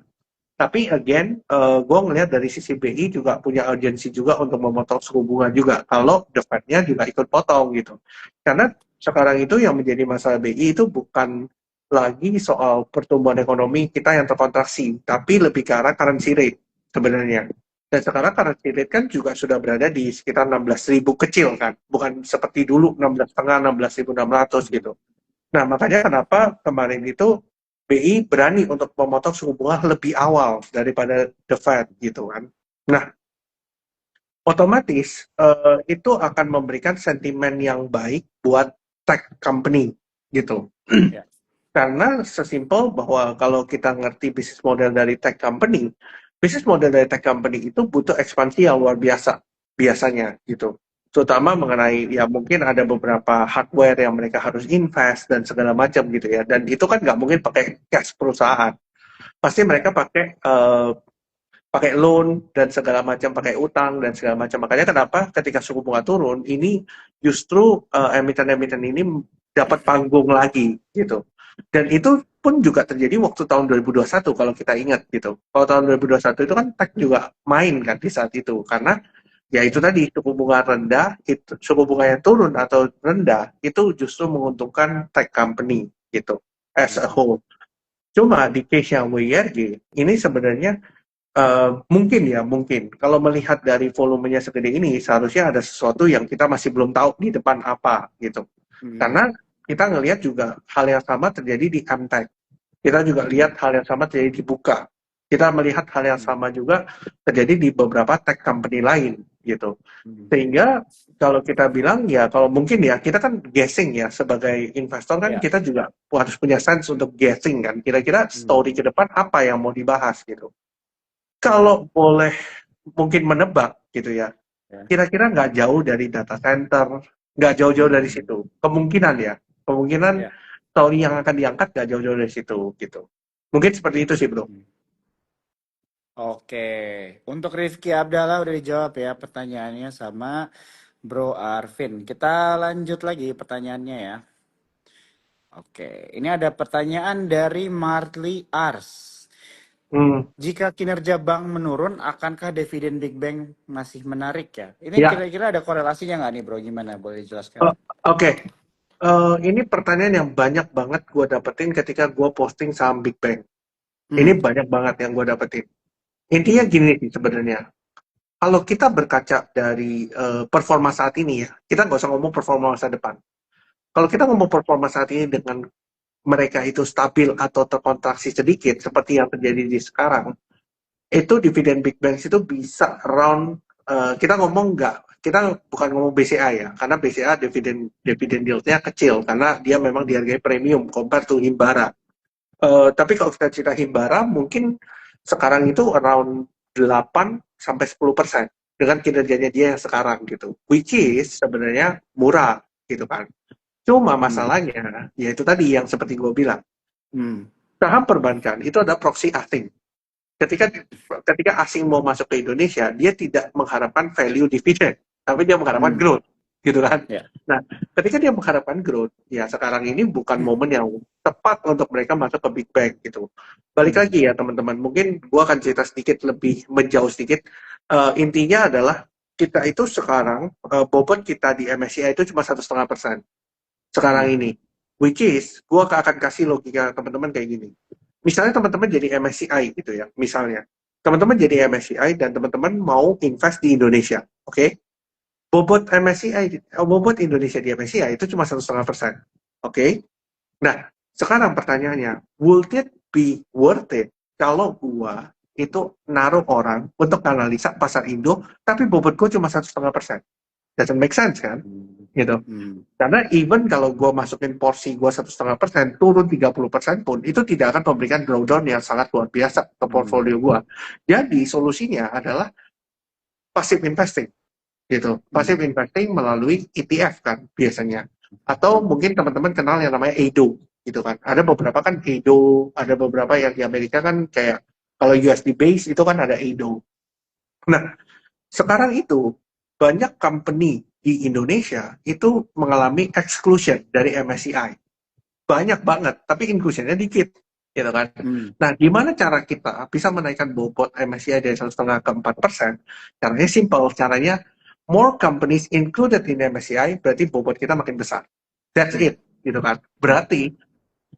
Tapi again, gue ngelihat dari sisi BI juga punya urgensi juga untuk memotong suku bunga juga kalau the Fed-nya juga ikut potong gitu. Karena sekarang itu yang menjadi masalah BI itu bukan lagi soal pertumbuhan ekonomi kita yang terkontraksi, tapi lebih ke arah currency rate sebenarnya. Dan sekarang currency rate kan juga sudah berada di sekitar 16.000 kecil kan, bukan seperti dulu 16,5, 16.600 gitu. Nah, makanya kenapa kemarin itu BI berani untuk memotong suku bunga lebih awal daripada The Fed gitu kan. Nah, otomatis itu akan memberikan sentimen yang baik buat tech company gitu. Ya. Karena sesimpel bahwa kalau kita ngerti bisnis model dari tech company, bisnis model dari tech company itu butuh ekspansi yang luar biasa biasanya gitu. Terutama mengenai ya mungkin ada beberapa hardware yang mereka harus invest dan segala macam gitu ya. Dan itu kan nggak mungkin pakai cash perusahaan. Pasti mereka pakai loan dan segala macam, pakai utang dan segala macam. Makanya kenapa ketika suku bunga turun, ini justru emiten-emiten ini dapat panggung lagi gitu. Dan itu pun juga terjadi waktu tahun 2021 kalau kita ingat gitu. Kalau tahun 2021 itu kan tech juga main kan di saat itu karena ya itu tadi suku bunga rendah, itu suku bunga yang turun atau rendah itu justru menguntungkan tech company gitu as a Mm-mm. whole. Cuma di case yang WIRG ini sebenarnya mungkin ya, mungkin. Kalau melihat dari volumenya segede ini, seharusnya ada sesuatu yang kita masih belum tahu di depan apa, gitu. Mm-mm. Karena kita ngelihat juga hal yang sama terjadi di MTech. Kita juga Mm-mm. lihat hal yang sama terjadi di Buka. Kita melihat hal yang Mm-mm. sama juga terjadi di beberapa tech company lain, gitu. Mm-mm. Sehingga kalau kita bilang ya, kalau mungkin ya, kita kan guessing ya, sebagai investor kan Ya. kita juga harus punya sense untuk guessing kan. Kira-kira Mm. story ke depan apa yang mau dibahas, gitu. Mm. Kalau boleh mungkin menebak gitu ya, Ya. kira-kira nggak jauh dari data center, nggak jauh-jauh dari Mm. situ. Kemungkinan ya, kemungkinan Ya. story yang akan diangkat nggak jauh-jauh dari situ gitu. Mungkin seperti itu sih bro. Mm. Oke, untuk Rifki Abdallah udah dijawab ya pertanyaannya sama Bro Arvin. Kita lanjut lagi pertanyaannya ya. Oke, ini ada pertanyaan dari Marley Ars. Hmm, Jika kinerja bank menurun, akankah dividen Big Bang masih menarik ya? Ini ya, kira-kira ada korelasinya nggak nih Bro? Gimana? Boleh dijelaskan? oke. Ini pertanyaan yang banyak banget gue dapetin ketika gue posting saham Big Bang. Ini Hmm. banyak banget yang gue dapetin. Intinya Hmm. gini sih sebenarnya. Kalau kita berkaca dari performa saat ini ya, kita nggak usah ngomong performa masa depan. Kalau kita ngomong performa saat ini dengan mereka itu stabil atau terkontraksi sedikit seperti yang terjadi di sekarang, itu dividen big banks itu bisa around, kita ngomong nggak, kita bukan ngomong BCA ya, karena BCA dividen dividen yieldnya kecil karena dia memang Hmm. dihargai premium compare to Himbara. Tapi kalau kita cerita Himbara mungkin sekarang itu around 8 sampai 10% dengan kinerjanya dia yang sekarang gitu, which is sebenarnya murah gitu kan. Cuma Hmm. masalahnya yaitu tadi yang seperti gue bilang, Hmm. saham perbankan itu ada proxy asing. Ketika ketika asing mau masuk ke Indonesia, dia tidak mengharapkan value dividend, tapi dia mengharapkan Hmm. growth, gitu kan? Ya. Nah, ketika dia mengharapkan growth, ya sekarang ini bukan Hmm. momen yang tepat untuk mereka masuk ke big bank gitu. Balik lagi ya teman-teman, mungkin gua akan cerita sedikit lebih menjauh sedikit. Intinya adalah kita itu sekarang bobot kita di MSCI itu cuma 1,5% sekarang Hmm. ini, which is gua akan kasih logika teman-teman kayak gini. Misalnya teman-teman jadi MSCI gitu ya, misalnya. Teman-teman jadi MSCI dan teman-teman mau invest di Indonesia, oke? Okay? Bobot Indonesia di MSCI itu cuma 1,5%, oke? Okay? Nah, sekarang pertanyaannya, would it be worth it kalau gua itu naruh orang untuk analisa pasar Indo, tapi bobot gua cuma 1,5%? Doesn't make sense kan? Hmm. Gitu. Hmm. Karena even kalau gue masukin porsi gue 1,5%, turun 30% pun, itu tidak akan memberikan drawdown yang sangat luar biasa ke Hmm. portfolio gue. Jadi solusinya adalah passive investing, gitu. Passive Hmm. investing melalui ETF kan biasanya. Atau mungkin teman-teman kenal yang namanya EIDO, gitu kan. Ada beberapa kan EIDO, ada beberapa yang di Amerika kan kayak, kalau USD base itu kan ada EIDO. Nah, sekarang itu banyak company di Indonesia itu mengalami exclusion dari MSCI. Banyak banget, tapi inclusionnya dikit, gitu kan. Hmm. Nah, gimana cara kita bisa menaikkan bobot MSCI dari 1,5 ke 4%? Caranya simple, caranya more companies included in MSCI, berarti bobot kita makin besar. That's it, gitu kan. Berarti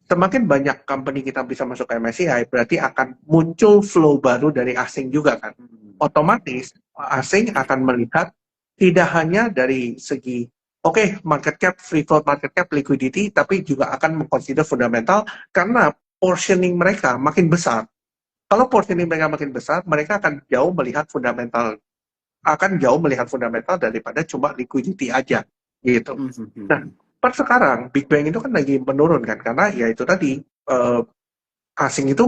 semakin banyak company kita bisa masuk ke MSCI, berarti akan muncul flow baru dari asing juga kan. Otomatis asing akan melihat tidak hanya dari segi market cap, free float market cap, liquidity, tapi juga akan mengconsider fundamental karena portioning mereka makin besar. Kalau portioning mereka makin besar, mereka akan jauh melihat fundamental daripada cuma liquidity aja gitu. Hmm. Nah, Hmm. per sekarang Big Bang itu kan lagi menurun kan karena ya itu tadi, eh, asing itu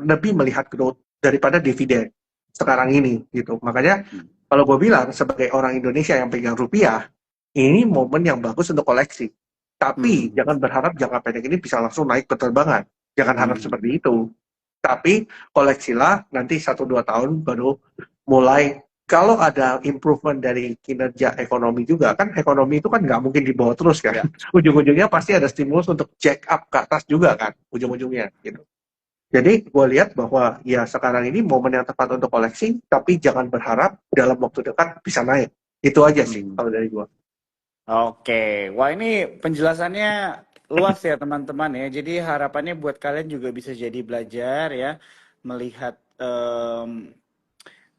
lebih melihat growth daripada dividen sekarang ini gitu. Makanya Hmm. kalau gue bilang sebagai orang Indonesia yang pegang rupiah, ini momen yang bagus untuk koleksi. Tapi Hmm. jangan berharap jangka pendek ini bisa langsung naik beterbangan. Jangan harap Hmm. seperti itu. Tapi koleksilah nanti 1-2 tahun baru mulai, kalau ada improvement dari kinerja ekonomi juga, kan ekonomi itu kan nggak mungkin dibawa terus kan. Ya. Ujung-ujungnya pasti ada stimulus untuk jack up ke atas juga kan, ujung-ujungnya gitu. Jadi gue lihat bahwa ya sekarang ini momen yang tepat untuk koleksi, tapi jangan berharap dalam waktu dekat bisa naik. Itu aja sih Hmm. kalau dari gue. Oke, wah ini penjelasannya luas ya teman-teman ya. Jadi harapannya buat kalian juga bisa jadi belajar ya, melihat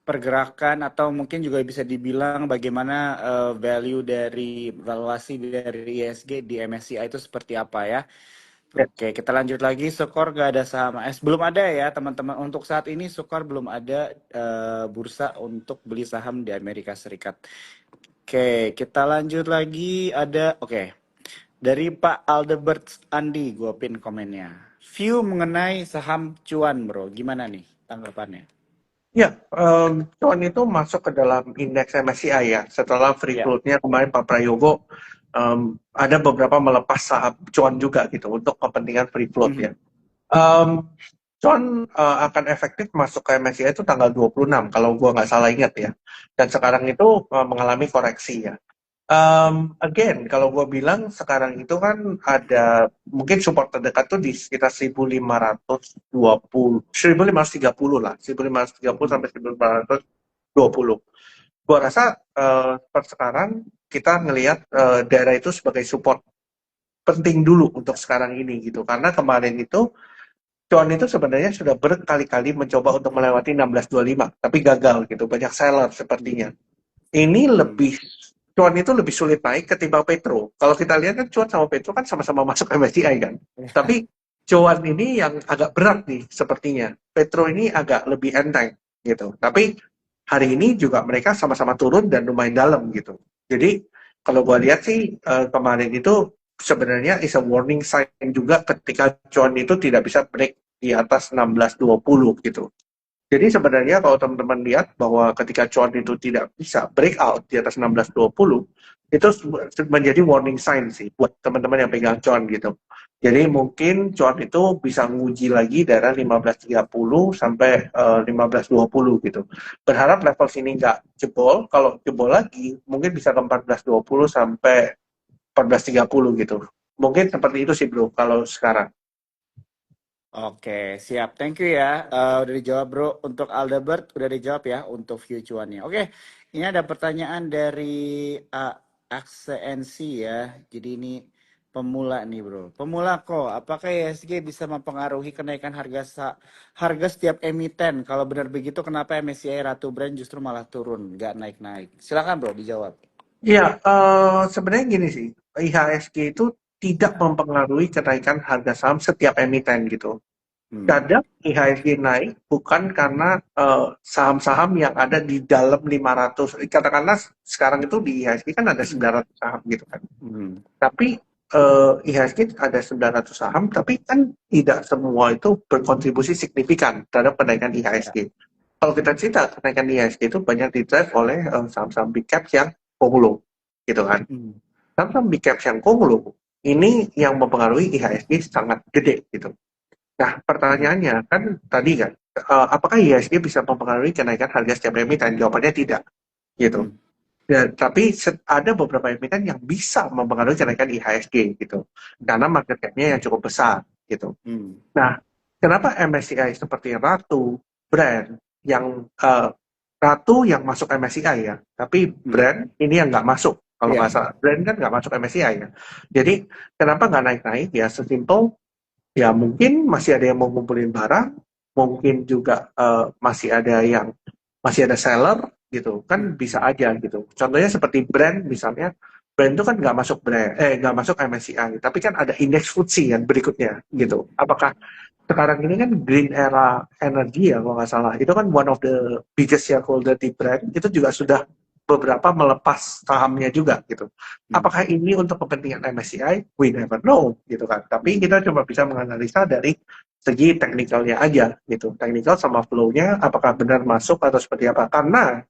pergerakan atau mungkin juga bisa dibilang bagaimana value dari valuasi dari ISG di MSCI itu seperti apa ya. Ya, Oke, kita lanjut lagi. Sukor gak ada saham AS. Belum ada ya teman-teman. Untuk saat ini Sukor belum ada bursa untuk beli saham di Amerika Serikat. Oke, kita lanjut lagi. Oke. Dari Pak Aldebert Andi, gue pin komennya. View mengenai saham cuan bro, gimana nih tanggapannya? ya, cuan itu masuk ke dalam indeks MSCI ya. Setelah free Ya. float-nya kemarin Pak Prayogo, ada beberapa melepas saham cuan juga gitu untuk kepentingan free float ya. Mhm. Um, Cuan akan efektif masuk ke MSCI itu tanggal 26 kalau gua nggak salah ingat ya. Dan sekarang itu mengalami koreksi ya. Again, kalau gue bilang sekarang itu kan ada mungkin support terdekat tuh di sekitar 1520, 1530 lah, 1530 Mhm. sampai 1520. Gue rasa per sekarang kita ngelihat daerah itu sebagai support penting dulu untuk sekarang ini gitu, karena kemarin itu cuan itu sebenarnya sudah berkali-kali mencoba untuk melewati 1625, tapi gagal gitu, banyak seller sepertinya. Ini Hmm. lebih, cuan itu lebih sulit naik ketimbang Petro. Kalau kita lihat kan cuan sama Petro kan sama-sama masuk MSCI kan. Tapi cuan ini yang agak berat nih sepertinya. Petro ini agak lebih enteng. gitu. Tapi hari ini juga mereka sama-sama turun dan lumayan dalam gitu. Jadi kalau gua lihat sih kemarin itu sebenarnya is a warning sign juga ketika cuan itu tidak bisa break di atas 16.20 gitu. Jadi sebenarnya kalau teman-teman lihat bahwa ketika cuan itu tidak bisa breakout di atas 16.20, itu menjadi warning sign sih buat teman-teman yang pegang cuan gitu. Jadi mungkin cuan itu bisa nguji lagi daerah 15.30 sampai 15.20 gitu. Berharap level sini nggak jebol. Kalau jebol lagi, mungkin bisa ke 14.20 sampai 14.30 gitu. Mungkin seperti itu sih bro, kalau sekarang. Oke, siap. Thank you ya. Udah dijawab bro. Untuk Aldebert udah dijawab ya untuk view cuannya. Oke, ini ada pertanyaan dari Aksensi ya. Jadi ini pemula nih bro. Pemula kok, apakah ISG bisa mempengaruhi kenaikan harga setiap emiten? Kalau benar begitu, kenapa MSCI Ratu Brand justru malah turun, nggak naik-naik? Silakan bro, dijawab. Iya, sebenarnya gini sih, IHSG itu tidak mempengaruhi kenaikan harga saham setiap emiten gitu. Hmm. Kadang IHSG naik bukan karena saham-saham yang ada di dalam 500, katakanlah sekarang itu di IHSG kan ada 900 saham gitu kan. Hmm. Tapi IHSG ada 900 saham, tapi kan tidak semua itu berkontribusi signifikan terhadap kenaikan Ya. IHSG. Kalau kita cerita kenaikan IHSG itu banyak di-drive oleh saham-saham big cap yang konglo, gitu kan. Hmm. Saham-saham big cap yang konglo, ini yang mempengaruhi IHSG sangat gede, gitu. Nah, Hmm. pertanyaannya kan tadi kan, apakah IHSG bisa mempengaruhi kenaikan harga setiap emiten? Jawabannya tidak, gitu. Hmm. Ya, tapi ada beberapa emiten yang bisa mempengaruhi kenaikan IHSG gitu, karena market cap-nya yang cukup besar gitu. Hmm. Nah, kenapa MSCI seperti Ratu, Brand yang Ratu yang masuk MSCI ya, tapi Hmm. Brand ini yang nggak masuk. Kalau nggak Iya. salah, Brand kan nggak masuk MSCI ya. Jadi kenapa nggak naik-naik? Ya sesimpel ya mungkin masih ada yang mau ngumpulin barang, mungkin juga masih ada yang masih ada seller gitu kan bisa Hmm. aja gitu. Contohnya seperti brand misalnya, brand itu kan nggak masuk MSCI, tapi kan ada indeks FTSE yang berikutnya Hmm. gitu. Apakah sekarang ini kan Green Era Energy ya kalau nggak salah, itu kan one of the biggest shareholder di brand, itu juga sudah beberapa melepas sahamnya juga gitu. Hmm. Apakah ini untuk kepentingan MSCI? We never know gitu kan. Tapi Hmm. kita coba bisa menganalisa dari segi teknikalnya aja gitu. Teknikal sama flow-nya apakah benar masuk atau seperti apa. Karena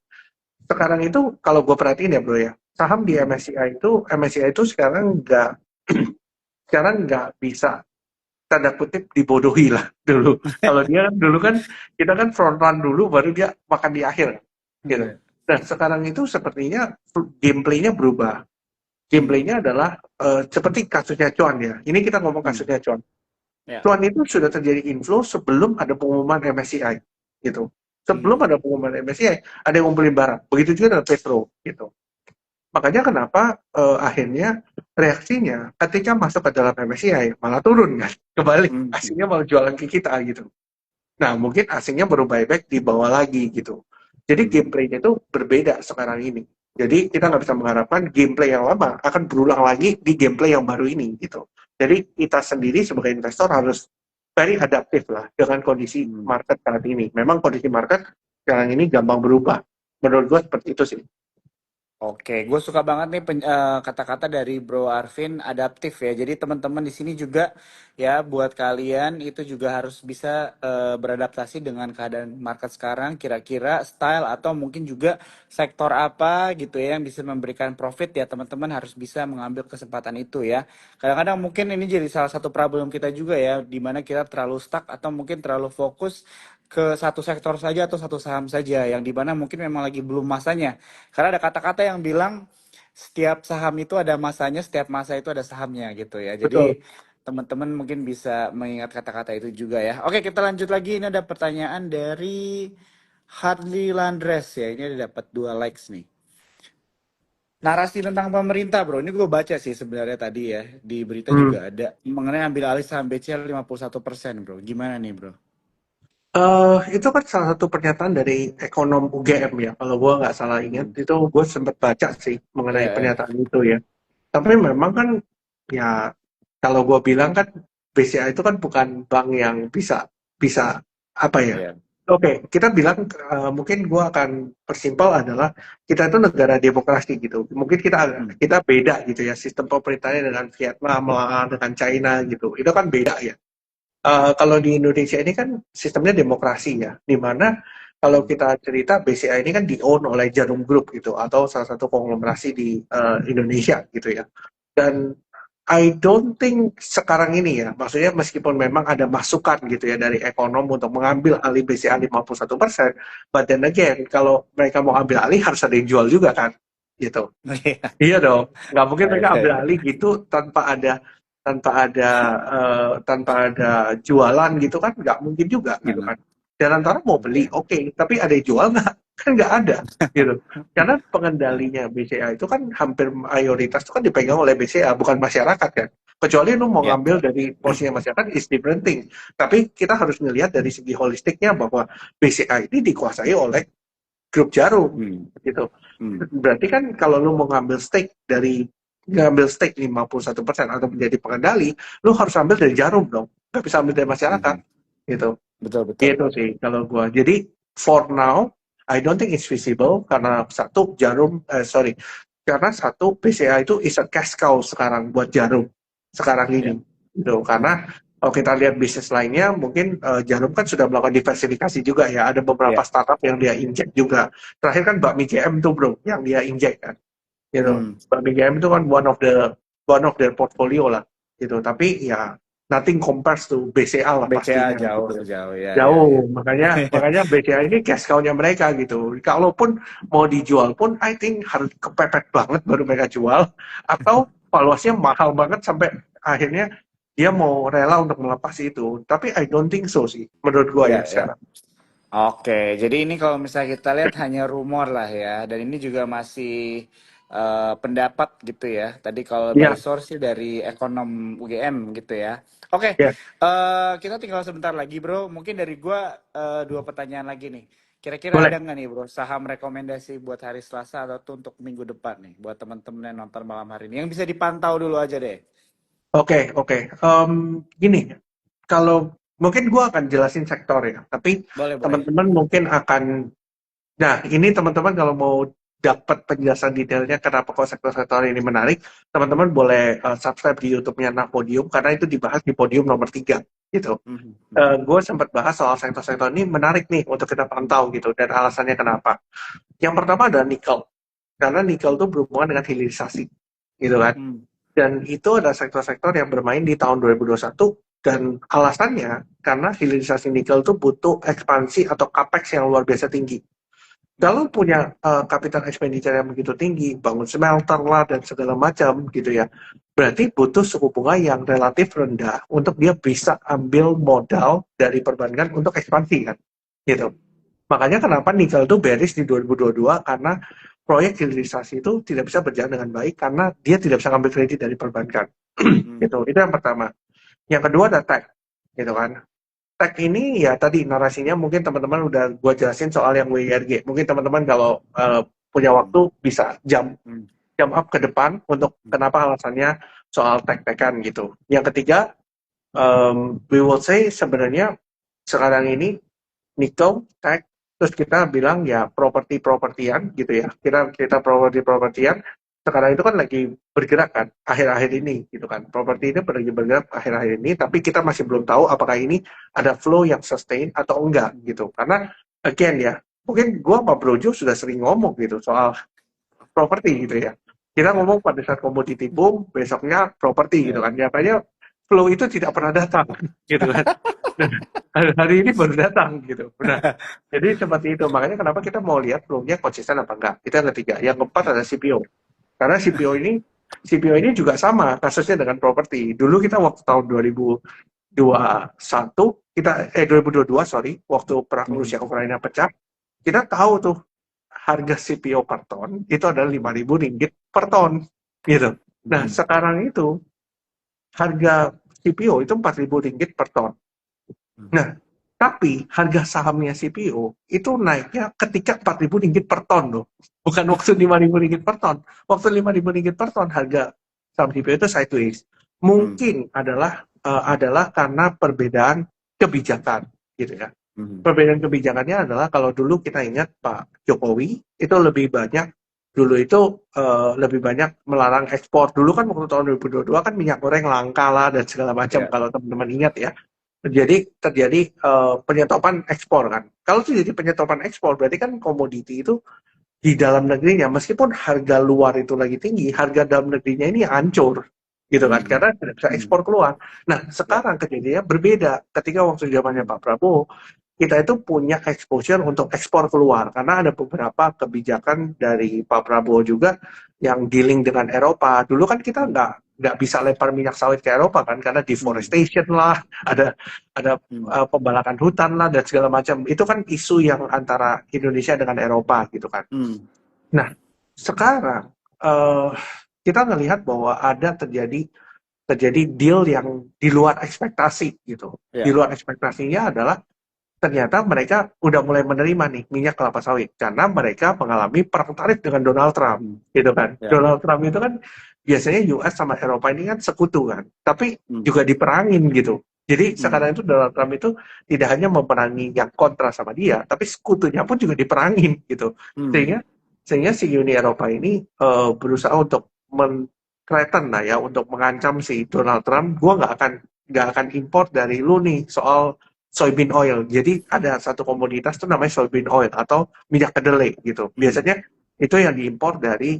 sekarang itu kalau gue perhatiin ya bro ya, saham di Hmm. MSCI itu sekarang nggak bisa tanda kutip dibodohi lah dulu. Kalau dia dulu kan kita kan front run dulu baru dia makan di akhir gitu. Iya. Dan sekarang itu sepertinya gameplaynya berubah. Hmm. Gameplaynya adalah seperti kasusnya Cuan ya. Ini kita ngomong Hmm. kasusnya Cuan. Ya. Cuan itu sudah terjadi inflow sebelum ada pengumuman MSCI gitu. Sebelum Hmm. ada pengumuman MSCI ada yang ngumpulin barang. Begitu juga dengan Petro gitu. Makanya kenapa akhirnya reaksinya ketika masuk ke dalam MSCI malah turun kan, kebalik, Hmm. asingnya malah jualan ke kita gitu. Nah mungkin asingnya baru buyback di bawah lagi gitu. Jadi Hmm. gameplaynya itu berbeda sekarang ini. Jadi kita nggak bisa mengharapkan gameplay yang lama akan berulang lagi di gameplay yang baru ini gitu. Jadi kita sendiri sebagai investor harus very adaptif lah dengan kondisi Hmm. market saat ini. Memang kondisi market sekarang ini gampang berubah. Menurut gue seperti itu sih. Oke, gue suka banget nih kata-kata dari Bro Arvin adaptif ya. Jadi teman-teman di sini juga ya buat kalian itu juga harus bisa beradaptasi dengan keadaan market sekarang. Kira-kira style atau mungkin juga sektor apa gitu ya yang bisa memberikan profit ya teman-teman harus bisa mengambil kesempatan itu ya. Kadang-kadang mungkin ini jadi salah satu problem kita juga ya, di mana kita terlalu stuck atau mungkin terlalu fokus ke satu sektor saja atau satu saham saja yang dimana mungkin memang lagi belum masanya. Karena ada kata-kata yang bilang setiap saham itu ada masanya, setiap masa itu ada sahamnya gitu ya. Betul. Jadi teman-teman mungkin bisa mengingat kata-kata itu juga ya. Oke, kita lanjut lagi. Ini ada pertanyaan dari Harley Landres ya. Ini ada dapat 2 likes nih. Narasi tentang pemerintah bro, ini gue baca sih sebenarnya tadi ya. Di berita juga Hmm. ada mengenai ambil alih saham BCA 51% bro. Gimana nih bro? Itu kan salah satu pernyataan dari ekonom UGM ya, kalau gue nggak salah ingat, Hmm. itu gue sempat baca sih mengenai Ya, ya, pernyataan itu ya. Tapi memang kan, ya kalau gue bilang kan BCA itu kan bukan bank yang bisa bisa apa ya, ya. Oke, kita bilang mungkin gua akan persimpel adalah kita itu negara demokrasi gitu. Mungkin kita Hmm. kita beda gitu ya sistem pemerintahnya dengan Vietnam lah, dengan China gitu. Itu kan beda ya. Kalau di Indonesia ini kan sistemnya demokrasi ya, di mana kalau Hmm. kita cerita BCA ini kan di-own oleh Jarum Group gitu atau salah satu konglomerasi di Indonesia gitu ya. Dan I don't think sekarang ini ya, maksudnya meskipun memang ada masukan gitu ya dari ekonom untuk mengambil alih BCA 51%, but then again, kalau mereka mau ambil alih harus ada yang jual juga kan, gitu. Iya. Iya dong, nggak mungkin Ya, mereka ya, ambil ya. alih gitu tanpa ada jualan gitu kan nggak mungkin juga gitu Heeh. kan. Dan antara mau beli Oke. oke, tapi ada yang jual nggak? Kan nggak ada gitu. Karena pengendalinya BCA itu kan hampir mayoritas itu kan dipegang oleh BCA bukan masyarakat kan. Kecuali lu mau Ya. ngambil dari porsinya masyarakat is different thing. Tapi kita harus melihat dari segi holistiknya bahwa BCA ini dikuasai oleh grup Jarum Hmm. gitu. Hmm. Berarti kan kalau lu mau ngambil stake 51% atau menjadi pengendali, lu harus ambil dari Jarum dong. Nggak bisa ambil dari masyarakat Hmm. gitu. Betul, betul. Gitu sih kalau gua. Jadi for now I don't think it's feasible karena karena satu BCA itu is a cash cow sekarang buat Jarum sekarang ini Ya. gitu. Hmm. Karena kalau kita lihat bisnis lainnya mungkin Jarum kan sudah melakukan diversifikasi juga ya, ada beberapa Ya. startup yang dia injek juga. Terakhir kan Bakmi GM tuh bro yang dia injek kan gitu. Hmm. Bakmi GM itu kan one of their portfolio lah gitu. Tapi ya nothing compares to BCA lah BCA pastinya jauh, gitu. jauh, ya, ya, ya. Jauh, makanya BCA ini cash cow-nya mereka gitu. Kalaupun mau dijual pun, I think harus kepepet banget baru mereka jual, atau valuasinya mahal banget sampai akhirnya dia mau rela untuk melepas itu. Tapi I don't think so sih, menurut gua Ya, ya ya. sekarang. Oke, jadi ini kalau misalnya kita lihat hanya rumor lah ya, dan ini juga masih pendapat gitu ya. Tadi kalau by Ya, source sih dari ekonom UGM gitu ya. Oke, ya, kita tinggal sebentar lagi bro. Mungkin dari gua dua pertanyaan lagi nih. Kira-kira ada boleh. nggak nih bro saham rekomendasi buat hari Selasa atau tuh untuk minggu depan nih, buat teman-teman yang nonton malam hari ini, yang bisa dipantau dulu aja deh. Oke, oke. Gini, kalau mungkin gua akan jelasin sektor ya, tapi Boleh, boleh. teman-teman mungkin akan. Nah, ini teman-teman kalau mau dapat penjelasan detailnya kenapa kok sektor-sektor ini menarik, teman-teman boleh subscribe di YouTube-nya Napodium karena itu dibahas di podium nomor 3 gitu. Mhm, mhm, Gue sempat bahas soal sektor-sektor ini menarik nih untuk kita pantau gitu dan alasannya kenapa. Yang pertama adalah nikel. Karena nikel itu berhubungan dengan hilirisasi gitu kan. hmm, Dan itu adalah sektor-sektor yang bermain di tahun 2021 dan alasannya karena hilirisasi nikel itu butuh ekspansi atau capex yang luar biasa tinggi. Kalau punya capital expenditure yang begitu tinggi, bangun smelter lah dan segala macam gitu ya, berarti butuh suku bunga yang relatif rendah untuk dia bisa ambil modal dari perbankan untuk ekspansi kan, gitu. Makanya kenapa nikel itu bearish di 2022 karena proyek hilirisasi itu tidak bisa berjalan dengan baik karena dia tidak bisa ambil kredit dari perbankan, hmm, gitu. Itu yang pertama. Yang kedua ada tech, gitu kan. Tech ini ya tadi narasinya mungkin teman-teman udah gue jelasin soal yang WIRG. Mungkin teman-teman kalau punya hmm, waktu bisa hmm, jam up ke depan untuk hmm, kenapa alasannya soal tech-tekan gitu. Yang ketiga, we will say sebenarnya sekarang ini nikel, tech, terus kita bilang ya properti-propertian gitu ya. Kita properti-propertian sekarang itu kan lagi bergerak kan akhir-akhir ini gitu kan. Properti ini lagi bergerak akhir-akhir ini, tapi kita masih belum tahu apakah ini ada flow yang sustain atau enggak gitu. Karena again ya, mungkin gua sama Brojo sudah sering ngomong gitu soal properti gitu ya. Kita ya, ngomong pada saat komoditi boom, besoknya properti gitu ya. kan. Nyatanya flow itu tidak pernah datang gitu kan. Hari ini baru datang gitu. Nah, jadi seperti itu. Makanya kenapa kita mau lihat flow-nya konsisten apa enggak. Itu yang ketiga. Yang keempat ada CPO. Karena CPO ini juga sama kasusnya dengan properti. Dulu kita waktu tahun 2021 2022 sorry, waktu perang Hmm, Rusia Ukraina pecah, kita tahu tuh harga CPO per ton itu adalah 5.000 ringgit per ton gitu. Nah, hmm, sekarang itu harga CPO itu 4.000 ringgit per ton. hmm, Nah, tapi harga sahamnya CPO itu naiknya ketika 4.000 ringgit per ton loh. Bukan waktu 5.000 ringgit per ton. Waktu 5.000 ringgit per ton harga saham CPO itu sideways. hmm, Mungkin adalah karena perbedaan kebijakan gitu ya. Mhm. Perbedaan kebijakannya adalah kalau dulu kita ingat Pak Jokowi itu lebih banyak dulu itu lebih banyak melarang ekspor. Dulu kan waktu tahun 2022 kan minyak goreng langka lah dan segala macam Ya. kalau teman-teman ingat ya. Jadi terjadi penyetopan ekspor kan. Kalau terjadi penyetopan ekspor berarti kan komoditi itu di dalam negerinya meskipun harga luar itu lagi tinggi, harga dalam negerinya ini hancur gitu kan Mhm. karena tidak bisa Mhm. ekspor keluar. Nah, Ya. sekarang kejadiannya berbeda. Ketika waktu zamannya Mhm. Pak Prabowo, kita itu punya exposure untuk ekspor keluar karena ada beberapa kebijakan dari Pak Prabowo juga yang dealing dengan Eropa. Dulu kan kita Mhm. nggak bisa lempar minyak sawit ke Eropa kan karena Mhm. deforestation lah, ada Mhm. pembalakan hutan lah dan segala macam. Itu kan isu yang antara Indonesia dengan Eropa gitu kan. Mhm. Nah, sekarang kita ngelihat bahwa ada terjadi deal yang di luar ekspektasi gitu. Di Ya. luar ekspektasinya adalah ternyata mereka udah mulai menerima nih minyak kelapa sawit karena mereka mengalami perang tarif dengan Donald Trump Mhm. gitu kan. Ya. Donald Trump itu kan biasanya US sama Eropa ini kan sekutu kan, tapi Mhm. juga diperangin gitu. Jadi Mhm. sekarang itu Donald Trump itu tidak hanya memerangi yang kontra sama dia, tapi sekutunya pun juga diperangin gitu. Mhm. Sehingga sehingga si Uni Eropa ini berusaha untuk threaten lah ya untuk mengancam si Donald Trump, gua nggak akan import dari lu nih soal soybean oil. Jadi ada satu komoditas tuh namanya soybean oil atau minyak kedelai gitu. Mhm. Biasanya itu yang diimpor dari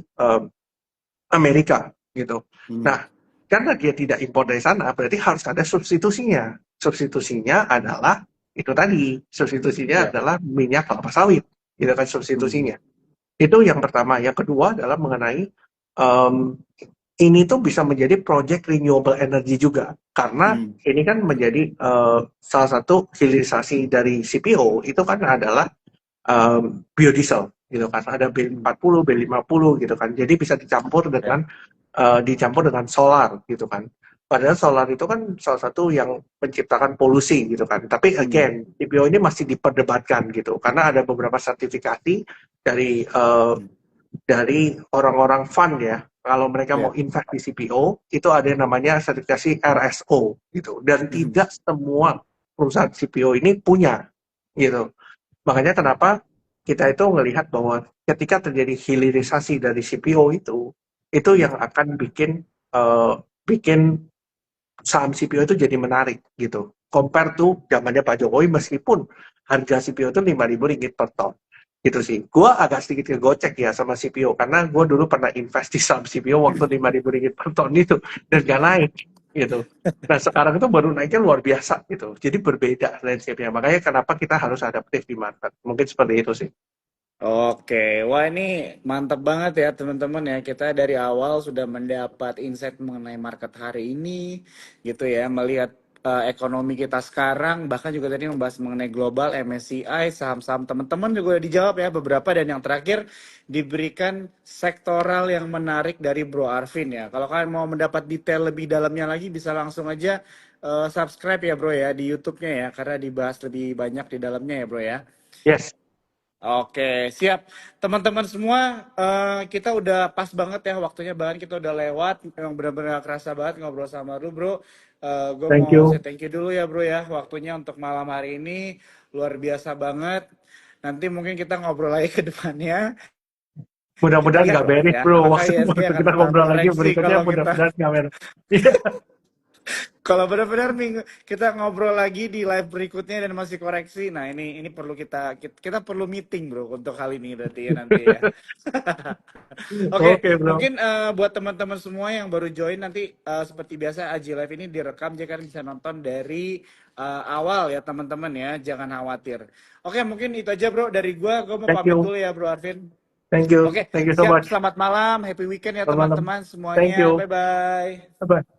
Amerika gitu. Mhm. Nah, karena dia tidak impor dari sana, berarti harus ada substitusinya. Substitusinya adalah itu tadi, substitusinya Ya. adalah minyak kelapa sawit, gitu kan Mhm. substitusinya. Itu yang pertama. Yang kedua adalah mengenai um, ini tuh bisa menjadi project renewable energy juga karena Mhm. ini kan menjadi salah satu hilirisasi dari CPO itu kan adalah biodiesel gitu kan ada Mhm. B40, B50 gitu kan jadi bisa Ya. dicampur dengan solar gitu kan padahal solar itu kan salah satu yang menciptakan polusi gitu kan tapi Mhm. again CPO ini masih diperdebatkan gitu karena ada beberapa sertifikasi dari Mhm. orang-orang fund ya, kalau mereka mau Ya. invest di CPO, itu ada yang namanya sertifikasi RSO gitu. Dan Mhm. tidak semua perusahaan CPO ini punya gitu. Makanya kenapa kita itu melihat bahwa ketika terjadi hilirisasi dari CPO itu Mhm. yang akan bikin saham CPO itu jadi menarik gitu. Compare tuh zamannya Pak Jokowi meskipun harga CPO itu 5.000 ringgit per ton. Gitu sih. Gua agak sedikit ngegocek ya sama CPO karena gua dulu pernah invest di saham CPO waktu 5.000 ringgit per ton itu dan gak naik gitu. Nah sekarang itu baru naiknya luar biasa gitu. Jadi berbeda landscape-nya. Makanya kenapa kita harus adaptif di market. Mungkin seperti itu sih. Oke, wah ini mantap banget ya teman-teman ya. Kita dari awal sudah mendapat insight mengenai market hari ini, gitu ya. Melihat ekonomi kita sekarang, bahkan juga tadi membahas mengenai global, MSCI, saham-saham teman-teman juga udah dijawab ya beberapa. Dan yang terakhir diberikan sektoral yang menarik dari Bro Arvin ya. Kalau kalian mau mendapat detail lebih dalamnya lagi, bisa langsung aja subscribe ya Bro ya di YouTube-nya ya, karena dibahas lebih banyak di dalamnya ya Bro ya. Yes. Oke, siap. Teman-teman semua, kita udah pas banget ya waktunya, bahkan kita udah lewat. Memang benar-benar kerasa banget ngobrol sama lu, Bro. Gue Thank mau say you. thank you dulu ya, Bro ya. Waktunya untuk malam hari ini luar biasa banget. Nanti mungkin kita ngobrol lagi ke depannya. Kita Mudah-mudahan lihat nggak lah beres ya, bro. apakah Waktu ISG akan kita tetap ngobrol lagi koreksi berikutnya kalau kita mudah-mudahan nggak beres. Iya. kalau benar-benar minggu kita ngobrol lagi di live berikutnya dan masih koreksi. Nah, ini perlu kita perlu meeting, Bro, untuk hal ini berarti ya nanti ya. Oke, Oke bro. mungkin buat teman-teman semua yang baru join nanti seperti biasa Aji Live ini direkam jadi kalian bisa nonton dari awal ya teman-teman ya, jangan khawatir. Oke, mungkin itu aja Bro dari gua mau Thank pamit you. dulu ya Bro Arvin. Thank you. Oke, Thank you so siap. much. Selamat malam, happy weekend ya Selamat malam. teman-teman Thank semuanya. you. Bye bye. Bye-bye.